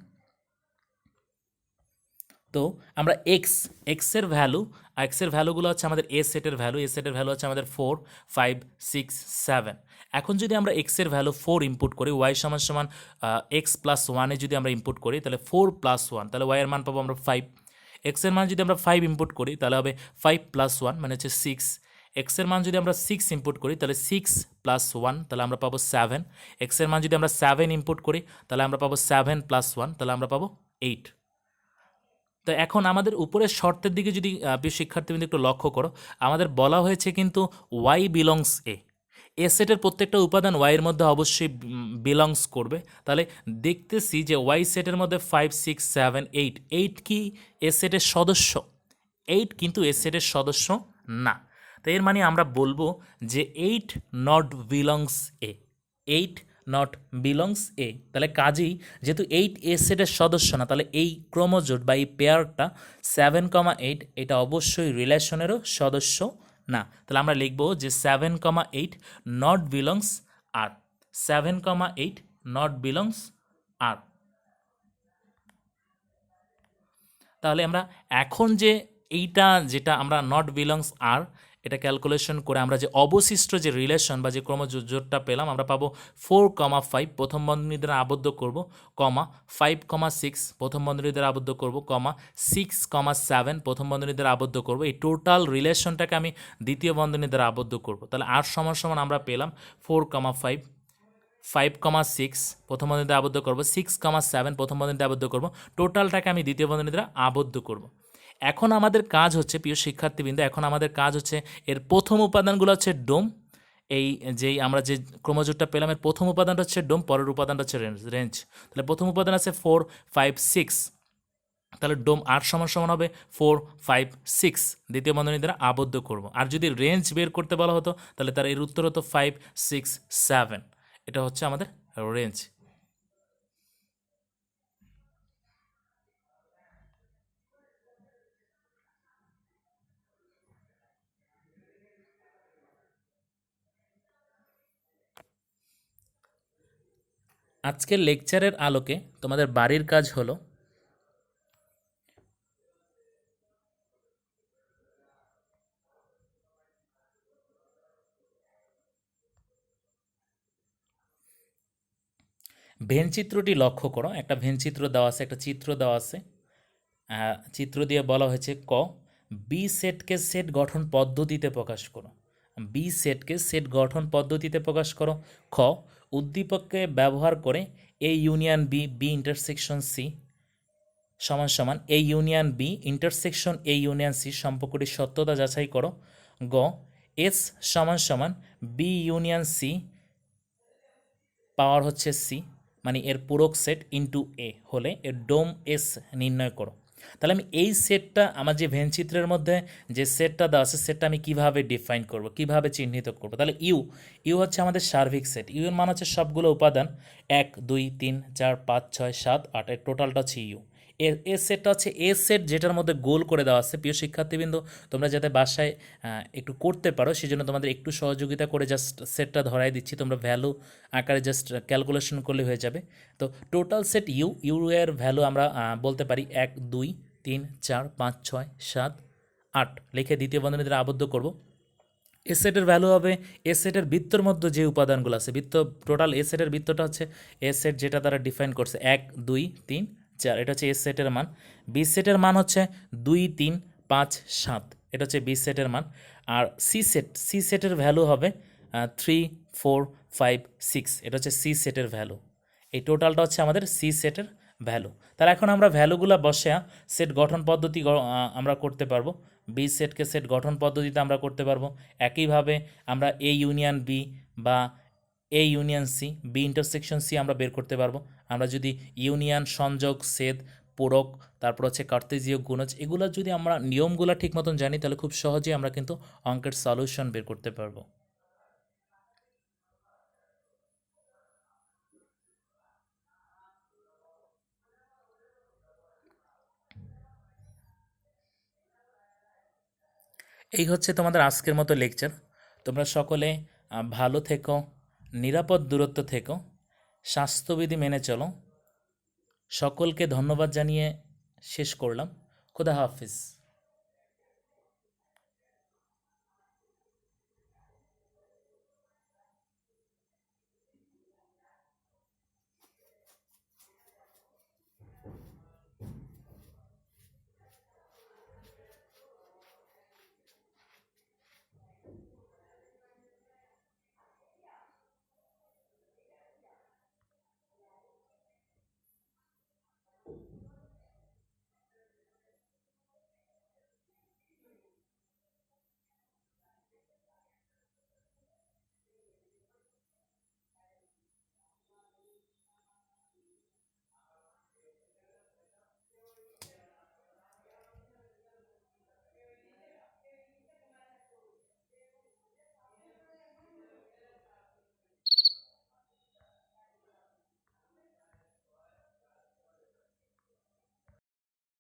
তো আমরা এক্সের ভ্যালু, এক্সের ভ্যালুগুলো হচ্ছে আমাদের এ সেটের ভ্যালু, এ সেটের ভ্যালু হচ্ছে আমাদের 4, 5, 6, 7। এখন যদি আমরা এক্সের ভ্যালু 4 ইনপুট করি, ওয়াই সমান সমান এক্স প্লাস 1-এ যদি আমরা ইনপুট করি তাহলে 4 প্লাস 1, তাহলে ওয়াইয়ের মান পাবো আমরা 5। এক্সের মান যদি আমরা 5 ইনপুট করি তাহলে হবে 5 প্লাস 1 মানে হচ্ছে 6। এক্সের মান যদি আমরা 6 ইনপুট করি তাহলে 6 প্লাস 1 তাহলে আমরা পাবো 7। এক্সের মান যদি আমরা 7 ইনপুট করি তাহলে আমরা পাবো 7 প্লাস 1 তাহলে আমরা পাবো 8। তো এখন আমাদের উপরের শর্তের দিকে যদি শিক্ষার্থীবৃন্দ একটু লক্ষ্য করো, আমাদের বলা হয়েছে কিন্তু ওয়াই বিলংস এ, এ সেটের প্রত্যেকটা উপাদান ওয়াই এর মধ্যে অবশ্যই বিলংস করবে। তাহলে দেখতেছি যে ওয়াই সেটের মধ্যে 5, 6, 7, 8, 8 কি এ সেটের সদস্য? 8 কিন্তু এ সেটের সদস্য না। তো এর মানে আমরা বলবো যে 8 not belongs A, 8 not belongs A. তাহলে কাজেই যেহেতু 8 এ সেটের সদস্য না, তাহলে এই ক্রোমোজোট বা এই পেয়ারটা 7,8 এটা অবশ্যই রিলেশনেরও সদস্য না। তাহলে আমরা লিখব যে 7,8 not belongs R, 7,8 not belongs R. তাহলে আমরা এখন যে এইটা যেটা আমরা নট বিলংস আর এটা ক্যালকুলেশন করে আমরা যে অবশিষ্ট যে রিলেশন বা যে ক্রমজোটটা পেলাম আমরা পাবো 4,5 প্রথম বন্ধনী দ্বারা আবদ্ধ করব, কমা 5,6 প্রথম বন্ধনী দ্বারা আবদ্ধ করব, কমা 6,7 প্রথম বন্ধনী দ্বারা আবদ্ধ করব। এই টোটাল রিলেশনটাকে আমি দ্বিতীয় বন্ধনী দ্বারা আবদ্ধ করব। তাহলে আর সমান সমান আমরা পেলাম 4,5, 5,6 প্রথম বন্ধনীতে আবদ্ধ করব, 6,7 প্রথম বন্ধনীতে আবদ্ধ করব, টোটালটাকে আমি দ্বিতীয় বন্ধনী দ্বারা আবদ্ধ করব। এখন আমাদের কাজ হচ্ছে প্রিয় শিক্ষার্থীবৃন্দ, এখন আমাদের কাজ হচ্ছে এর প্রথম উপাদানগুলো হচ্ছে ডোম, এই যেই আমরা যে ক্রোমোজোটটা পেলাম এর প্রথম উপাদানটা হচ্ছে ডোম, পরের উপাদানটা হচ্ছে রেঞ্জ। তাহলে প্রথম উপাদান আছে 4, 5, 6, তাহলে ডোম আর সমান সমান হবে 4, 5, 6 দ্বিতীয় বন্ধনী দ্বারা আবদ্ধ করব। আর যদি রেঞ্জ বের করতে বলা হতো তাহলে তার এর উত্তর হতো 5, 6, 7। এটা হচ্ছে আমাদের রেঞ্জ। আজকের লেকচারের আলোকে তোমাদের বাড়ির কাজ হলো ভেনচিত্রটি লক্ষ্য করো, একটা ভেনচিত্র দেওয়া আছে, একটা চিত্র দেওয়া আছে। চিত্র দিয়ে বলা হয়েছে ক, বি সেটকে সেট গঠন পদ্ধতিতে প্রকাশ করো। বি সেটকে সেট গঠন পদ্ধতিতে প্রকাশ করো। খ, উদ্দীপককে ব্যবহার করে A union B, B intersection C সমান সমান A union B intersection A union C সম্পর্কটির সত্যতা যাচাই করো। গ, এস সমান সমান বি ইউনিয়ন সি পাওয়ার হচ্ছে সি, মানে এর পূরক সেট ইন্টু এ হলে এর ডোম এস নির্ণয় করো। তাহলে আমি এই সেটটা, আমার যে ভেনচিত্রের মধ্যে যে সেটটা দেওয়া আছে, সেটটা আমি কিভাবে ডিফাইন করব, কিভাবে চিহ্নিত করব? তাহলে ইউ, ইউ হচ্ছে আমাদের সার্বিক সেট। ইউ এর মান হচ্ছে সবগুলো উপাদান 1 2 3 4 5 6 7 8, এর টোটালটা হচ্ছে ইউ। এ সেটটা হচ্ছে এ সেট, যেটার মধ্যে গোল করে দেওয়া আছে। প্রিয় শিক্ষার্থীবৃন্দ, তোমরা যাতে বাসায় একটু করতে পারো, সেই জন্য তোমাদের একটু সহযোগিতা করে জাস্ট সেটটা ধরাই দিচ্ছি। তোমরা ভ্যালু আকারে জাস্ট ক্যালকুলেশন করলে হয়ে যাবে। তো টোটাল সেট ইউ, ইউ এর ভ্যালু আমরা বলতে পারি 1 2 3 4 5 6 7 8 লিখে দ্বিতীয় বন্ধনীতে আবদ্ধ করব। এ সেটের ভ্যালু হবে এ সেটের বৃত্তর মধ্যে যে উপাদানগুলো আছে, বৃত্ত টোটাল এ সেটের বৃত্তটা হচ্ছে এ সেট, যেটা তারা ডিফাইন করছে 1 2 3 4, এটা হচ্ছে এ সেটের মান। বি সেটের মান হচ্ছে 2 3 5 7, এটা হচ্ছে বি সেটের মান। আর সি সেট, সি সেটের ভ্যালু হবে 3 4 5 6, এটা হচ্ছে সি সেটের ভ্যালু। এই টোটালটা হচ্ছে আমাদের সি সেটের ভ্যালু। তাহলে এখন আমরা ভ্যালুগুলো বসে সেট গঠন পদ্ধতি আমরা করতে পারবো। বি সেটকে সেট গঠন পদ্ধতিতে আমরা করতে পারবো। একইভাবে আমরা এ ইউনিয়ন বি বা A union C, B intersection C আমরা বের করতে পারবো। আমরা যদি ইউনিয়ন, সংযোগ, ছেদ, পূরক, তারপর হচ্ছে কার্তেজীয় গুণজ, এগুলো যদি আমরা নিয়মগুলো ঠিক মতন জানি, তাহলে খুব সহজেই আমরা কিন্তু অঙ্কের সলিউশন বের করতে পারবো। এই হচ্ছে তোমাদের আজকের মতো লেকচার। তোমরা সকলে ভালো থেকো, নিরাপদ দূরত্ব থেকো, স্বাস্থ্যবিধি মেনে চলো। সকলকে ধন্যবাদ জানিয়ে শেষ করলাম। খোদা হাফিজ।